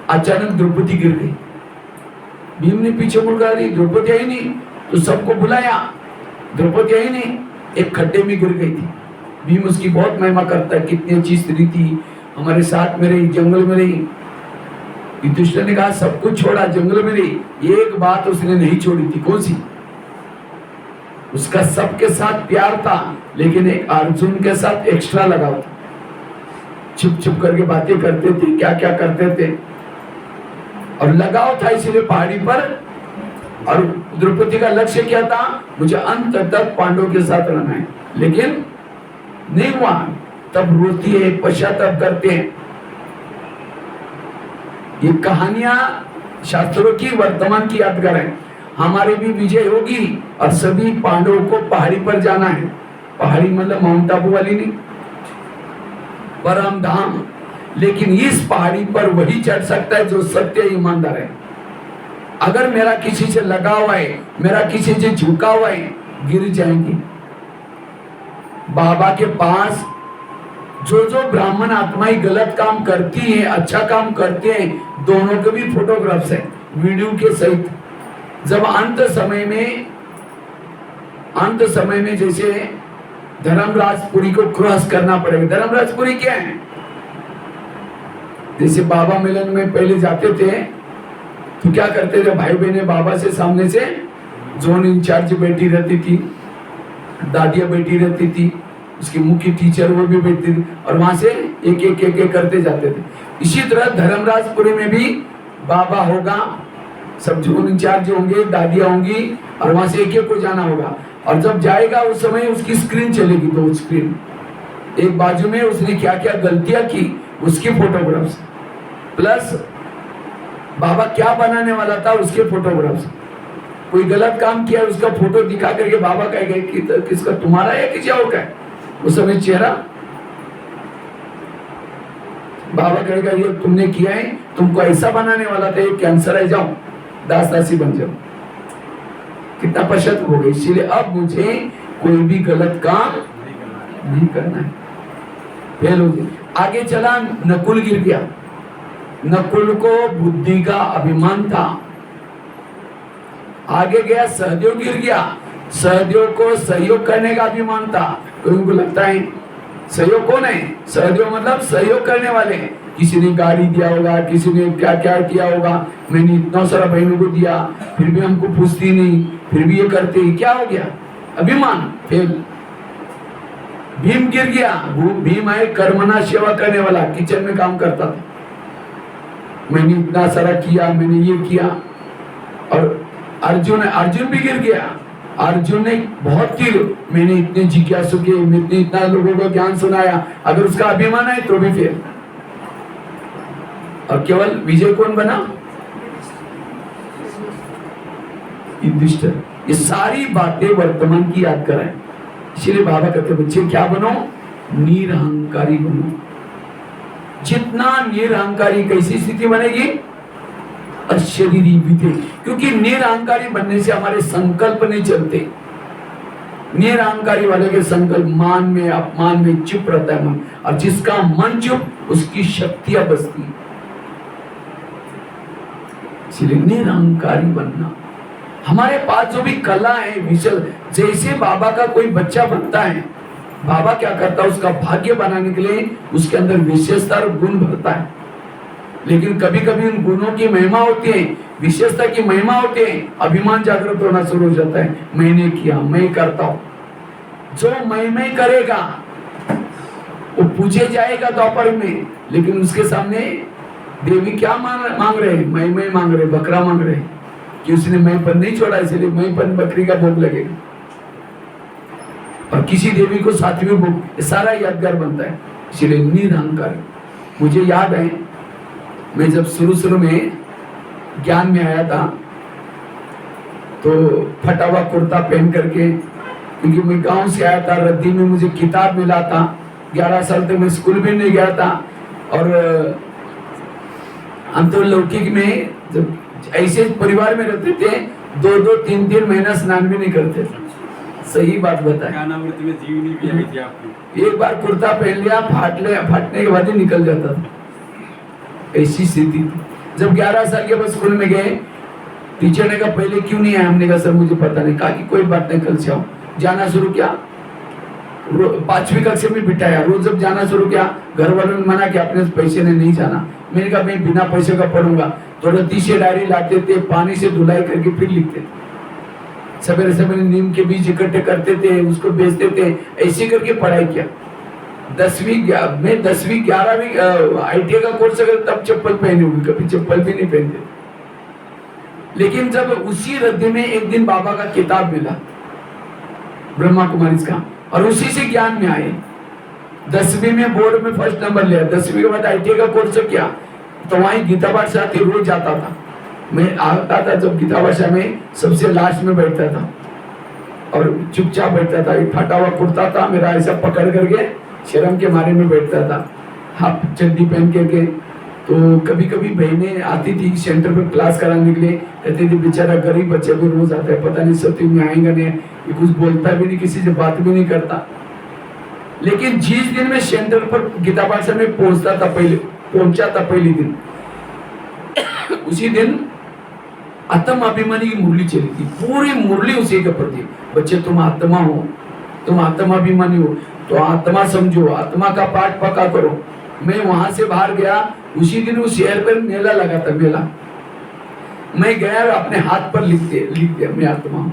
अचानक द्रौपदी गिर गई। भीम ने पीछे मुड़ कर दी, द्रौपदी आई नहीं, तो सबको बुलाया, द्रौपदी आई नहीं, एक खड्डे में गिर गई थी। भीम उसकी बहुत महिमा करता है, कितनी अच्छी स्त्री थी, हमारे साथ में रही, जंगल में रही। युधिष्ठिर ने कहा सब कुछ छोड़ा, जंगल में रही। एक बात उसने नहीं छोड़ी थी, कौन सी? उसका सबके साथ प्यार था, लेकिन एक अर्जुन के साथ एक्स्ट्रा लगाव था। छुप छुप करके बातें करते थे, क्या क्या करते थे, और लगाव था इसलिए पहाड़ी पर। और द्रौपदी का लक्ष्य क्या था? मुझे अंत तक पांडवों के साथ रहना है, लेकिन नहीं हुआ। तब रोती है, पश्चाताप करते हैं। ये कहानियां शास्त्रों की, वर्तमान की यादगार है। हमारी भी विजय होगी और सभी पांडवों को पहाड़ी पर जाना है। पहाड़ी मतलब माउंट आबू वाली नहीं, परम धाम। लेकिन इस पहाड़ी पर वही चढ़ सकता है जो सत्य ईमानदार है। अगर मेरा किसी से लगा हुआ है, मेरा किसी से झुका हुआ है, गिर जाएंगे। बाबा के पास जो ब्राह्मण आत्माएं गलत काम करती हैं, अच्छा काम करते हैं, दोनों के भी फोटोग्राफ्स हैं, वीडियो के सहित। जब अंत समय में जैसे धर्मराजपुरी को क्रॉस करना पड़ेगा। धर्मराजपुरी क्या है? जैसे बाबा मिलन में पहले जाते थे तो क्या करते थे? भाई बहने बाबा से सामने से जोन इंचार्ज बैठी रहती थी, दादियां बैठी रहती थी, उसकी मुख्य टीचर वो भी बैठती थी, और वहां से एक एक करते जाते थे। इसी तरह धर्मराजपुरी में भी बाबा होगा, सब जोन इंचार्ज होंगे, दादियां होंगी, और वहां से एक को जाना होगा। और जब जाएगा उस समय उसकी स्क्रीन चलेगी, दो स्क्रीन, एक बाजू में उसने क्या क्या गलतियां की उसकी फोटोग्राफ्स, प्लस बाबा क्या बनाने वाला था उसके फोटोग्राफ्स। कोई गलत काम किया उसका फोटो दिखा करके बाबा कहेगा कि किसका, तुम्हारा है किसी और का है? उस समय चेहरा बाबा कहेगा ये तुमने किया है, तुमको ऐसा बनाने वाला था, ये कैंसर है, जाओ दास दासी बन जाओ। कितना पश्चाताप हो गया। इसीलिए अब मुझे कोई भी गलत काम नहीं करना है, फेल हो गया। आगे चला, नकुल गिर गया। नकुल को बुद्धि का अभिमान था, आगे गया, सहदेव गिर गया। सहदेव को सहयोग करने का अभिमान था। उनको लगता है सहयोग कौन है? सहदेव मतलब सहयोग करने वाले। किसी ने गाड़ी दिया होगा, किसी ने क्या क्या किया होगा, मैंने इतना सारा बहनों को दिया, फिर भी हमको पूछती नहीं, फिर भी ये करते, क्या हो गया? अभिमान फेल। भीम गिर गया। भीम है कर्मना सेवा करने वाला, किचन में काम करता था। मैंने इतना सारा किया, मैंने ये किया। और अर्जुन भी गिर गया। अर्जुन ने बहुत तीर, मैंने इतने जिज्ञासु के, मैंने इतना लोगों को ज्ञान सुनाया, अगर उसका अभिमान है तो भी फेल। और केवल विजय कौन बना? युधिष्ठिर। ये सारी बातें वर्तमान की याद कराएं। इसलिए बाबा कहते बच्चे क्या बनो? निरहंकारी बनो। जितना निरहंकारी, कैसी स्थिति बनेगी? अशरीरी विधि। क्योंकि निरहंकारी बनने से हमारे संकल्प नहीं चलते। निरहंकारी वाले के संकल्प मान में, अपमान में चुप रहता है मन, और जिसका मन चुप उसकी शक्तियां बसती। इसलिए निरहंकारी बनना। हमारे पास जो भी कला है, विशल, जैसे बाबा का कोई बच्चा बनता है, बाबा क्या करता है? उसका भाग्य बनाने के लिए उसके अंदर विशेषता और गुण भरता है। लेकिन कभी कभी उन गुणों की महिमा होती है, विशेषता की महिमा होती है, अभिमान जागृत होना शुरू हो जाता है। मैंने किया, मैं करता हूं। जो मैं करेगा वो पूछे जाएगा द्वापर में, लेकिन उसके सामने देवी क्या मांग रहे हैं? मैं मांग रहे, बकरा मांग रहे, कि उसने मैं पर नहीं छोड़ा, इसलिए मैं पर बकरी का भोग लगेगा। और किसी देवी को सातवीं भोग, सारा यादगार बनता है। इसलिए निरहंकार। मुझे याद है, मैं जब शुरू में ज्ञान में आया था तो फटा हुआ कुर्ता पहन करके, क्योंकि मैं गांव से आया था, रद्दी में मुझे किताब मिला था। 11 साल तक मैं स्कूल भी नहीं गया था। और हम तो लौकिक में जब ऐसे परिवार में रहते थे, 2-2, 3-3 महीना स्नान भी नहीं करते थे। सही बात बताया। एक बार कुर्ता पहन लिया, फाटने के बाद ही निकल जाता था। ऐसी स्थिति थी। जब 11 साल के बाद स्कूल में गए, टीचर ने कहा पहले क्यों नहीं आया? हमने कहा सर मुझे पता नहीं। कहा कि कोई बात नहीं, कल से आओ। जाना शुरू किया, 5वीं कक्षा में बिठाया। रोज जब जाना शुरू किया, घर वालों ने मना किया, अपने पैसे ने नहीं जाना। मैंने कहा मैं बिना पैसे का पढ़ूंगा। तो रद्दी से डायरी लाते थे, पानी से धुलाई करके फिर लिखते थे। सवेरे सवेरे नीम के बीज इकट्ठे करते थे, उसको बेचते थे। ऐसे करके पढ़ाई किया। 10वीं 11वीं ITI का कोर्स अगर तब चप्पल पहनी हुई, कभी चप्पल भी नहीं पहनते। लेकिन जब उसी रद्दी में एक दिन बाबा का किताब मिला, ब्रह्मा कुमारी का, और उसी से ज्ञान में आए। 10वीं में बोर्ड में फर्स्ट नंबर लिया। 10वीं के बाद ITI का कोर्स किया, तो वहीं गीता पाठशाला थी, रोज जाता था। मैं आता था जब गीता पाठशाला में, सबसे लास्ट में बैठता था और चुपचाप बैठता था। फटा हुआ कुर्ता था मेरा, ऐसा पकड़ करके शर्म के मारे में बैठता था, हाफ चड्डी पहन के। तो कभी कभी बहनें आती थी सेंटर पर क्लास कराने के लिए, कहती थी बेचारा गरीब बच्चा भी रोज आता है, पता नहीं सत्य में आएगा नहीं, ये कुछ बोलता भी नहीं, किसी से बात भी नहीं करता। लेकिन जिस दिन में सेंटर पर गीता पाठशाला में पहुंचा था पहले दिन, उसी दिन आत्म अभिमानी की मुरली चली थी। पूरी मुरली उसी के प्रति, बच्चे तुम आत्मा हो, तुम आत्मा अभिमानी हो, तो आत्मा समझो, आत्मा का पाठ पक्का करो। मैं वहां से बाहर गया, उसी दिन उस शहर पर मेला लगा था। मेला मैं गया, अपने हाथ पर लिख दिया मैं आत्मा हूँ।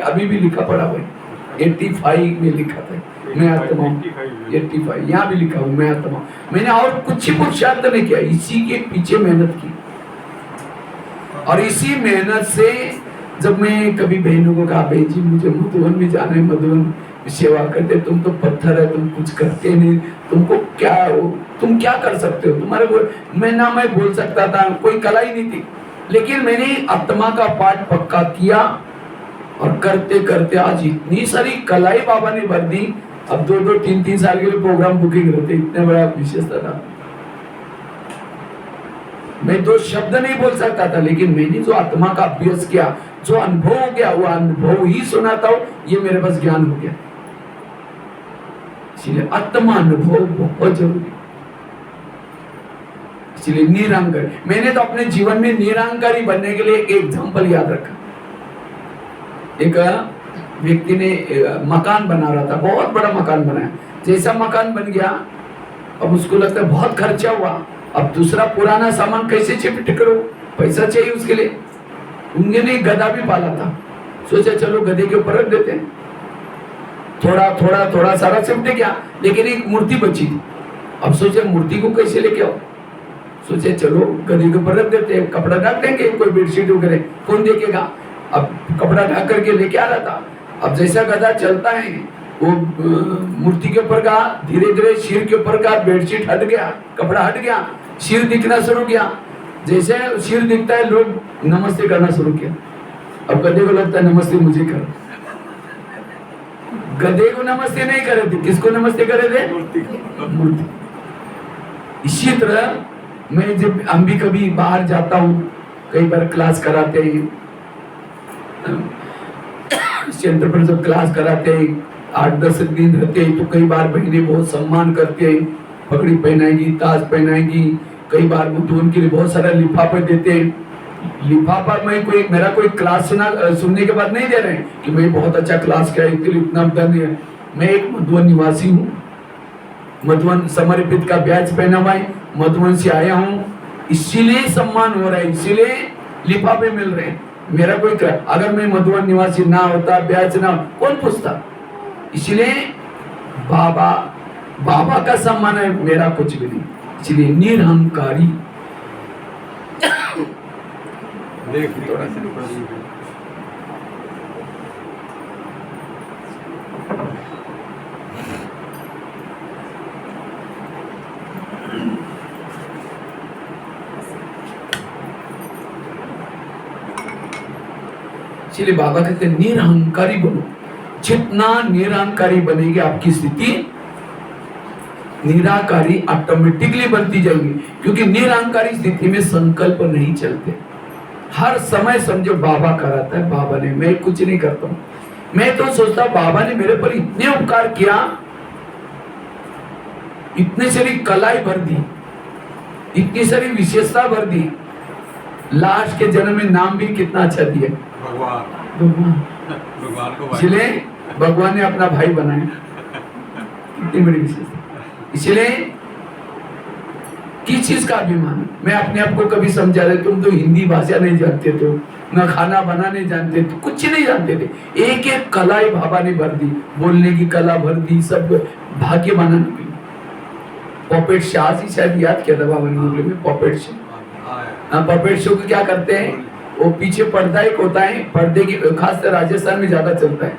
अभी भी लिखा पड़ा हुआ है, 85 में लिखा था मैं आत्मा हूँ। 85 यहाँ भी लिखा हूँ मैं आत्मा। मैंने और कुछ पुरुषार्थ नहीं किया, इसी के पीछे मेहनत की। और इसी मेहनत से जब मैं कभी बहनों को कहा बहन जी मुझे मधुबन भी जाना है, मधुबन सेवा करते, तुम तो पत्थर है, तुम कुछ करते नहीं, तुमको क्या हो, तुम क्या कर सकते हो? तुम्हारे को मैं बोल सकता था, कोई कला ही नहीं थी। लेकिन मैंने आत्मा का पाठ पक्का किया और करते करते आज इतनी सारी कलाई बाबा ने भर दी। अब 2-2, 3-3 साल के लिए प्रोग्राम बुकिंग रहते, इतने बड़ा विशेषता था। मैं 2 शब्द नहीं बोल सकता था, लेकिन मैंने जो आत्मा का अभ्यास किया, जो अनुभव हो गया, वो अनुभव ही सुनाता हूं, ये मेरे पास ज्ञान हो गया। इसलिए आत्मा अनुभव बहुत जरूरी। इसलिए निरंकार, मैंने तो अपने जीवन में निरंकारी बनने के लिए एक एग्जाम्पल याद रखा। एक व्यक्ति ने मकान बना रहा था, बहुत बड़ा मकान बनाया। जैसा मकान बन गया, अब उसको लगता है बहुत खर्चा हुआ, अब दूसरा पुराना सामान कैसे शिफ्ट करो, पैसा चाहिए उसके लिए। उन्होंने गधा भी पाला था, सोचा चलो गधे के ऊपर रख देते हैं। थोड़ा थोड़ा थोड़ा सारा शिफ्ट किया, लेकिन एक मूर्ति बची थी। अब सोचे मूर्ति को कैसे लेके आओ, सोचे चलो गधे के ऊपर रख देते हैं, कपड़ा ढक देंगे, कोई बेडशीट वगैरह कौन देखेगा। अब कपड़ा ढक करके लेके आ रहा था। अब जैसा गधा चलता है, वो मूर्ति के ऊपर का धीरे धीरे सिर के ऊपर का बेडशीट हट गया, कपड़ा हट गया, सिर दिखना शुरू किया। जैसे सिर दिखता है, लोग नमस्ते करना शुरू किया। अब गधे को लगता है नमस्ते मुझे करो। गधे को नमस्ते नहीं करे थे, किसको नमस्ते करे थे? मूर्ति। इसी तरह मैं जब हम भी कभी बाहर जाता हूँ, कई बार क्लास कराते हैं, सेंटर पर जब क्लास कराते हैं 8-10 दिन रहते हैं, तो कई बार बहनें बहुत सम्मान करते हैं, पगड़ी पहनाएगी, ताज पहनाएगी, कई बार मुझे के लिए बहुत सारा लिफाफा देते हैं। लिफाफा में मेरा कोई क्लास सुनने के बाद नहीं दे रहे हैं कि मैं बहुत अच्छा क्लास किया इसके लिए इतना धन है। मैं एक मधुबन निवासी हूँ, मधुबन समर्पित का बैच पहना हुआ है, मधुबन से आया हूँ, इसीलिए सम्मान हो रहा है, इसीलिए लिफाफे मिल रहे हैं। मेरा कोई अगर मैं मधुबन निवासी ना होता, ब्याज ना, कौन पूछता। इसलिए बाबा का सम्मान है, मेरा कुछ भी नहीं। इसलिए निरहंकारी। इसलिए बाबा कहते हैं निरहंकारी बनो। जितना निरहंकारी बनेगी आपकी स्थिति निराकारी ऑटोमेटिकली बनती जाएगी, क्योंकि निरहंकारी स्थिति में संकल्प नहीं चलते। हर समय समझो बाबा कराता है, बाबा ने, मैं कुछ नहीं करता हूँ। मैं तो सोचता बाबा ने मेरे पर इतने उपकार किया, इतनी सारी कलाई भर दी, इतनी सारी विशेषता भर दी, लास्ट के जन्म में नाम भी कितना अच्छा दिया भगवान को। इसलिए भगवान ने अपना भाई बनाया, कितनी बड़ी विशेषता। इसलिए किस चीज का अभिमान? मैं अपने आप को कभी समझा रहे, तुम तो हिंदी भाषा नहीं जानते थे, ना खाना बनाने जानते थे, कुछ नहीं जानते थे। एक एक कला ही बाबा ने भर दी, बोलने की कला भर दी, सब भाग्य बनाने के लिए। पॉपेट शाह जी शायद याद किया था बाबा ने मुगले में, पॉपेट शो। पॉपेट शो को क्या करते हैं, वो पीछे पर्दा एक होता है, पर्दे की खासकर राजस्थान में ज्यादा चलता है।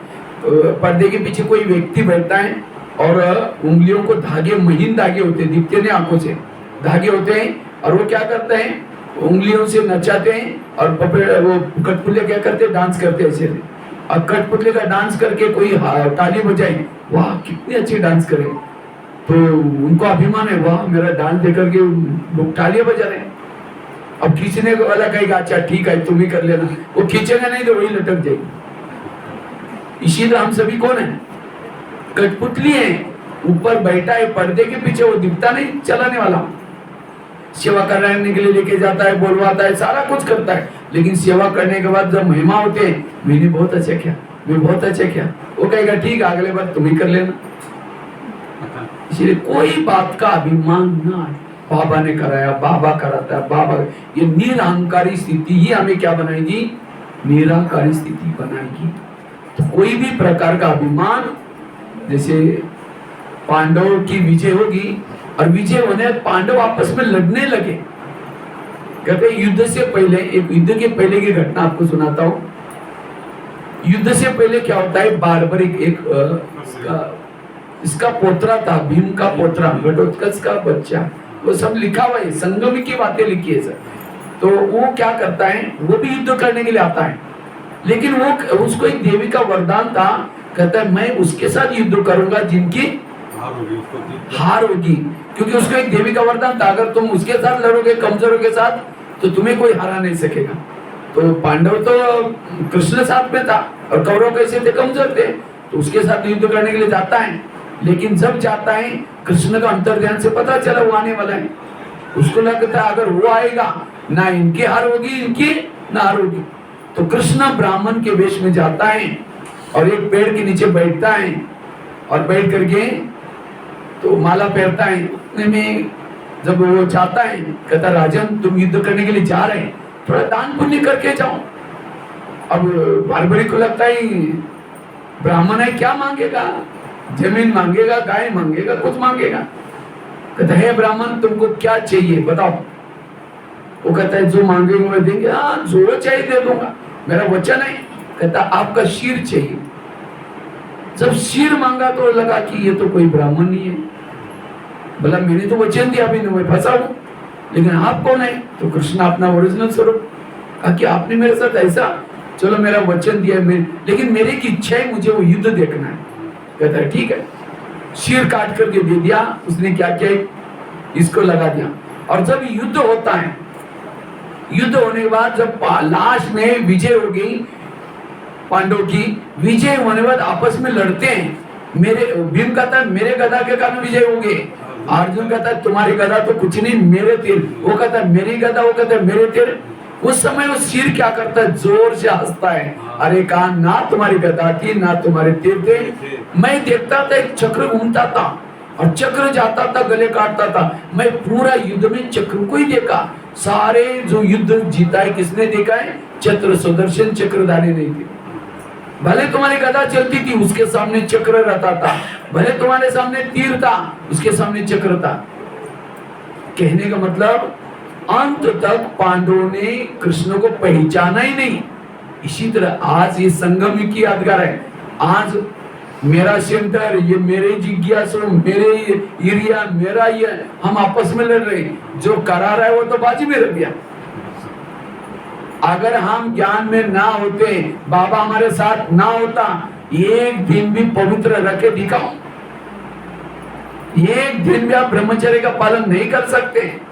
तो पर्दे के पीछे कोई व्यक्ति बैठता है और उंगलियों को धागे, महीन धागे होते हैं, दिखते नहीं आंखों से, धागे होते हैं, और वो क्या करते हैं, उंगलियों से नचाते हैं, और वो कठपुतली क्या करते हैं, डांस करते हैं ऐसे। और कठपुतली का डांस करके कोई ताली बजाए, वाह कितनी अच्छी डांस करे, तो उनको अभिमान है, वाह मेरा डांस देख करके लोग तालियां बजा रहे हैं। अब खींचने वाला कहेगा अच्छा ठीक है तुम ही कर लेना, वो खींचेगा नहीं तो वही लटक जाएगी। इसी तरह हम सभी कौन है, कठपुतली है, ऊपर बैठा है पर्दे के पीछे, वो दिखता नहीं, चलाने वाला। सेवा करने के लिए लेके जाता है, बोलवाता है, सारा कुछ करता है, लेकिन सेवा करने के बाद जब महिमा होते हैं, मैंने बहुत अच्छा किया, मैं बहुत अच्छा किया, वो कहेगा ठीक है अगले बार तुम ही कर लेना। इसलिए कोई बात का अभिमान ना है, बाबा ने कराया, बाबा कराता है, बाबा। ये निरहंकारी स्थिति ही हमें क्या बनाएगी, निराकारी स्थिति बनाएगी। तो कोई भी प्रकार का अभिमान, जैसे पांडवों की विजय होगी, और विजय होने पांडव आपस में लड़ने लगे। कहते युद्ध से पहले, एक युद्ध के पहले की घटना आपको सुनाता हूँ। युद्ध से पहले क्या होता है, बारबरिक इसका पोतरा था, भीम का पोतरा, घटोत्कच का बच्चा, वो सब लिखा हुआ है, संगम की बातें लिखी है सर। तो वो क्या करता है, वो भी युद्ध करने के लिए आता है, लेकिन वो उसको एक देवी का वरदान था, कहता है मैं उसके साथ युद्ध करूंगा जिनकी हार होगी, क्योंकि उसको एक देवी का वरदान था, अगर तुम उसके साथ लड़ोगे कमजोरों के साथ तो तुम्हें कोई हरा नहीं सकेगा। तो पांडव तो कृष्ण साथ में था, और कौरव कैसे थे, कमजोर थे, तो उसके साथ युद्ध करने के लिए जाता है। लेकिन जब जाता है, कृष्ण का अंतर्ध्यान से पता चला वो आने वाला है, उसको लगता है अगर वो आएगा ना इनकी हार होगी, इनकी ना हार होगी। तो कृष्ण ब्राह्मण के वेश में जाता है और एक पेड़ के नीचे बैठता है और बैठ करके तो माला पहनता है। उतने में जब वो जाता है, कहता राजन तुम युद्ध करने के लिए जा रहे हैं, थोड़ा दान पुण्य करके जाओ। अब बारबरी को लगता है ब्राह्मण है, क्या मांगेगा, जमीन मांगेगा, गाय मांगेगा, कुछ मांगेगा। कहता है ब्राह्मण तुमको क्या चाहिए बताओ। वो कहता है जो मांगेंगे मैं देंगे। हाँ जो चाहिए दे दूंगा, मेरा वचन है। कहता आपका शीर चाहिए। जब शीर मांगा तो लगा कि ये तो कोई ब्राह्मण नहीं है। बोला मैंने तो वचन दिया, अभी मैं फंसा हूं, लेकिन आप कौन है? तो कृष्ण अपना ओरिजिनल स्वरूप कहा कि आपने मेरे साथ ऐसा, चलो मेरा वचन दिया, लेकिन मेरे की इच्छा है, मुझे वो युद्ध देखना है। कहता है ठीक है। शीर काट करके दे दिया। उसने क्या किया, इसको लगा दिया। और जब युद्ध होता है, युद्ध होने के बाद जब लास्ट में विजय हो गई पांडव की, विजय होने के बाद आपस में लड़ते हैं। मेरे भीम कहता है मेरे गदा के कारण विजय हो गए। अर्जुन कहता है तुम्हारी गदा तो कुछ नहीं, मेरे तीर। वो कहता है मेरी गदा, वो कहता है मेरे तीर। उस समय वो शीर क्या करता है, जोर से हंसता है। अरे कहा ना तुम्हारी गदा थी ना तुम्हारे तीर थे। मैं देखता था एक चक्र घूमता था और चक्र जाता था, गले काटता था। मैं पूरा युद्ध में चक्र को ही देखा। सारे जो युद्ध जीता है किसने देखा है? चक्र सुदर्शन चक्रधारी नहीं थे। भले तुम्हारी गदा चलती थी, उसके सामने चक्र रहता था। भले तुम्हारे सामने तीर था, उसके सामने चक्र था। कहने का मतलब अंत तक पांडवों ने कृष्ण को पहचाना ही नहीं। इसी तरह आज ये संगम की यादगार है। आज मेरा सेंटर, ये मेरे जिज्ञासु, मेरे एरिया, मेरा ये, हम आपस में लड़ रहे हैं। जो करा रहा है वो तो बाजी में रह गया। अगर हम ज्ञान में ना होते, बाबा हमारे साथ ना होता, एक दिन भी पवित्र रखे दिखाओ, एक दिन भी आप ब्रह्मचर्य का पालन नहीं कर सकते।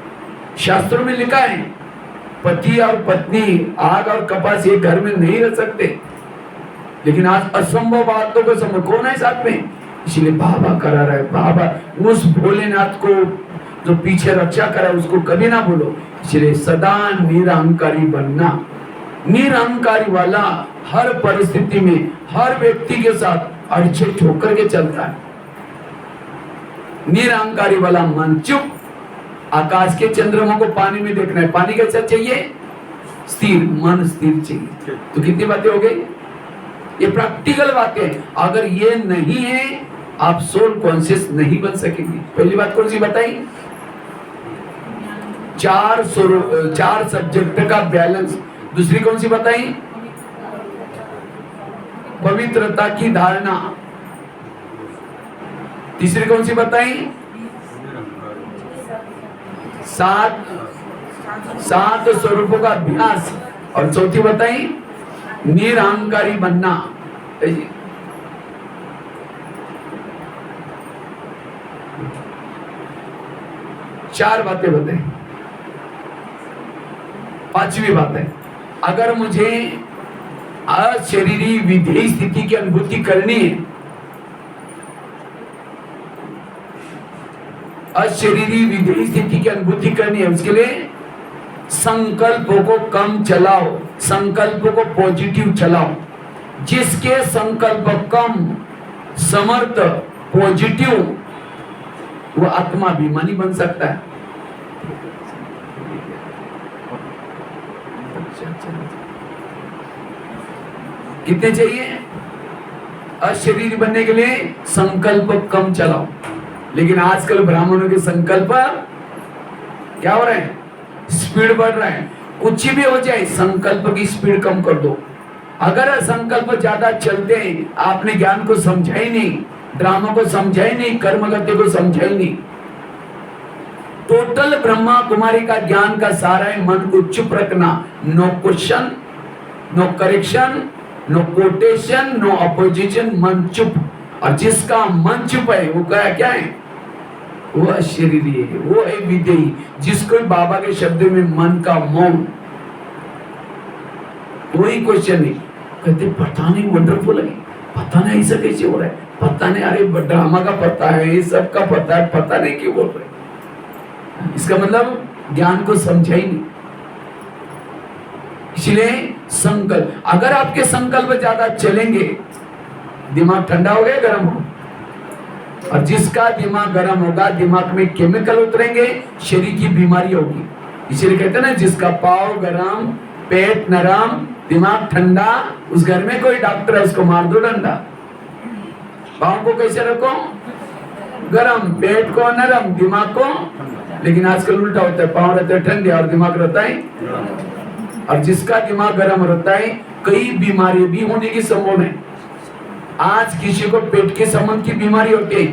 शास्त्रों में लिखा है पति और पत्नी आग और कपास एक घर में नहीं रह सकते। लेकिन आज असंभव बातों को संभव कौन है साथ में? इसलिए बाबा करा रहा है। बाबा उस भोलेनाथ को जो पीछे रक्षा करा उसको कभी ना भूलो। इसलिए सदा निरहंकारी बनना। निरहंकारी वाला हर परिस्थिति में हर व्यक्ति के साथ अड़चन होकर के चलता है। निरहंकारी वाला मन चुप। आकाश के चंद्रमा को पानी में देखना है। पानी कैसा चाहिए? स्थिर, मन स्थिर चाहिए। तो कितनी बातें हो गई? ये प्रैक्टिकल बातें। अगर ये नहीं है आप सोल कॉन्शियस नहीं बन सकेंगे। पहली बात कौन सी बताई? चार सब्जेक्ट का बैलेंस। दूसरी कौन सी बताई? पवित्रता की धारणा। तीसरी कौन सी बताई? सात स्वरूपों का अभ्यास। और चौथी बताई निरहंकारी बनना। चार बातें बताई। पांचवी बात है, अगर मुझे अशरीरी विधेय स्थिति की अनुभूति करनी है, अशरीरी विधेय स्थिति की अनुभूति करनी है, उसके लिए संकल्पों को कम चलाओ, संकल्पों को पॉजिटिव चलाओ। जिसके संकल्प कम, समर्थ, पॉजिटिव, वो आत्माभिमानी बन सकता है। कितने चाहिए? अशरीरी बनने के लिए संकल्प कम चलाओ। लेकिन आजकल ब्राह्मणों के संकल्प क्या हो रहे हैं? स्पीड बढ़ रहा है। कुछ भी हो जाए संकल्प की स्पीड कम कर दो। अगर संकल्प ज्यादा चलते हैं, आपने ज्ञान को समझा ही नहीं, ड्रामा को समझा ही नहीं, कर्मगति को समझा ही नहीं। टोटल ब्रह्मा कुमारी का ज्ञान का सारा है मन को चुप रखना। No question, no correction, no quotation, no opposition, मन चुप। और जिसका मन चुप है वो क्या है? वो अशरीरी है, वो है विधेयी। जिसको बाबा के शब्द में मन का मौन, कोई क्वेश्चन नहीं। कहते पता नहीं, वंडरफुल है, पता नहीं ऐसा कैसे हो रहा है, पता नहीं, अरे ड्रामा का पता है, ये सब का पता है, पता नहीं क्यों बोल रहे। इसका मतलब ज्ञान को समझा ही नहीं। इसलिए संकल्प, अगर आपके संकल्प ज्यादा चलेंगे, दिमाग ठंडा हो गया, गर्म हो, और जिसका दिमाग गर्म होगा, दिमाग में केमिकल उतरेंगे, शरीर की बीमारी होगी। इसलिए कहते हैं ना, जिसका पाँव गरम, पेट नरम, दिमाग ठंडा, उस घर में कोई डॉक्टर है, उसको मार दो डंडा। पाँव को कैसे रखो? गरम, पेट को नरम, दिमाग को। लेकिन आजकल उल्टा होता है, पाँव रहते हैं ठंडे और दिमाग रहता है, और जिसका दिमाग गर्म रहता है, कई बीमारी भी होने की संभव है। आज किसी को पेट के संबंध की बीमारी होती है,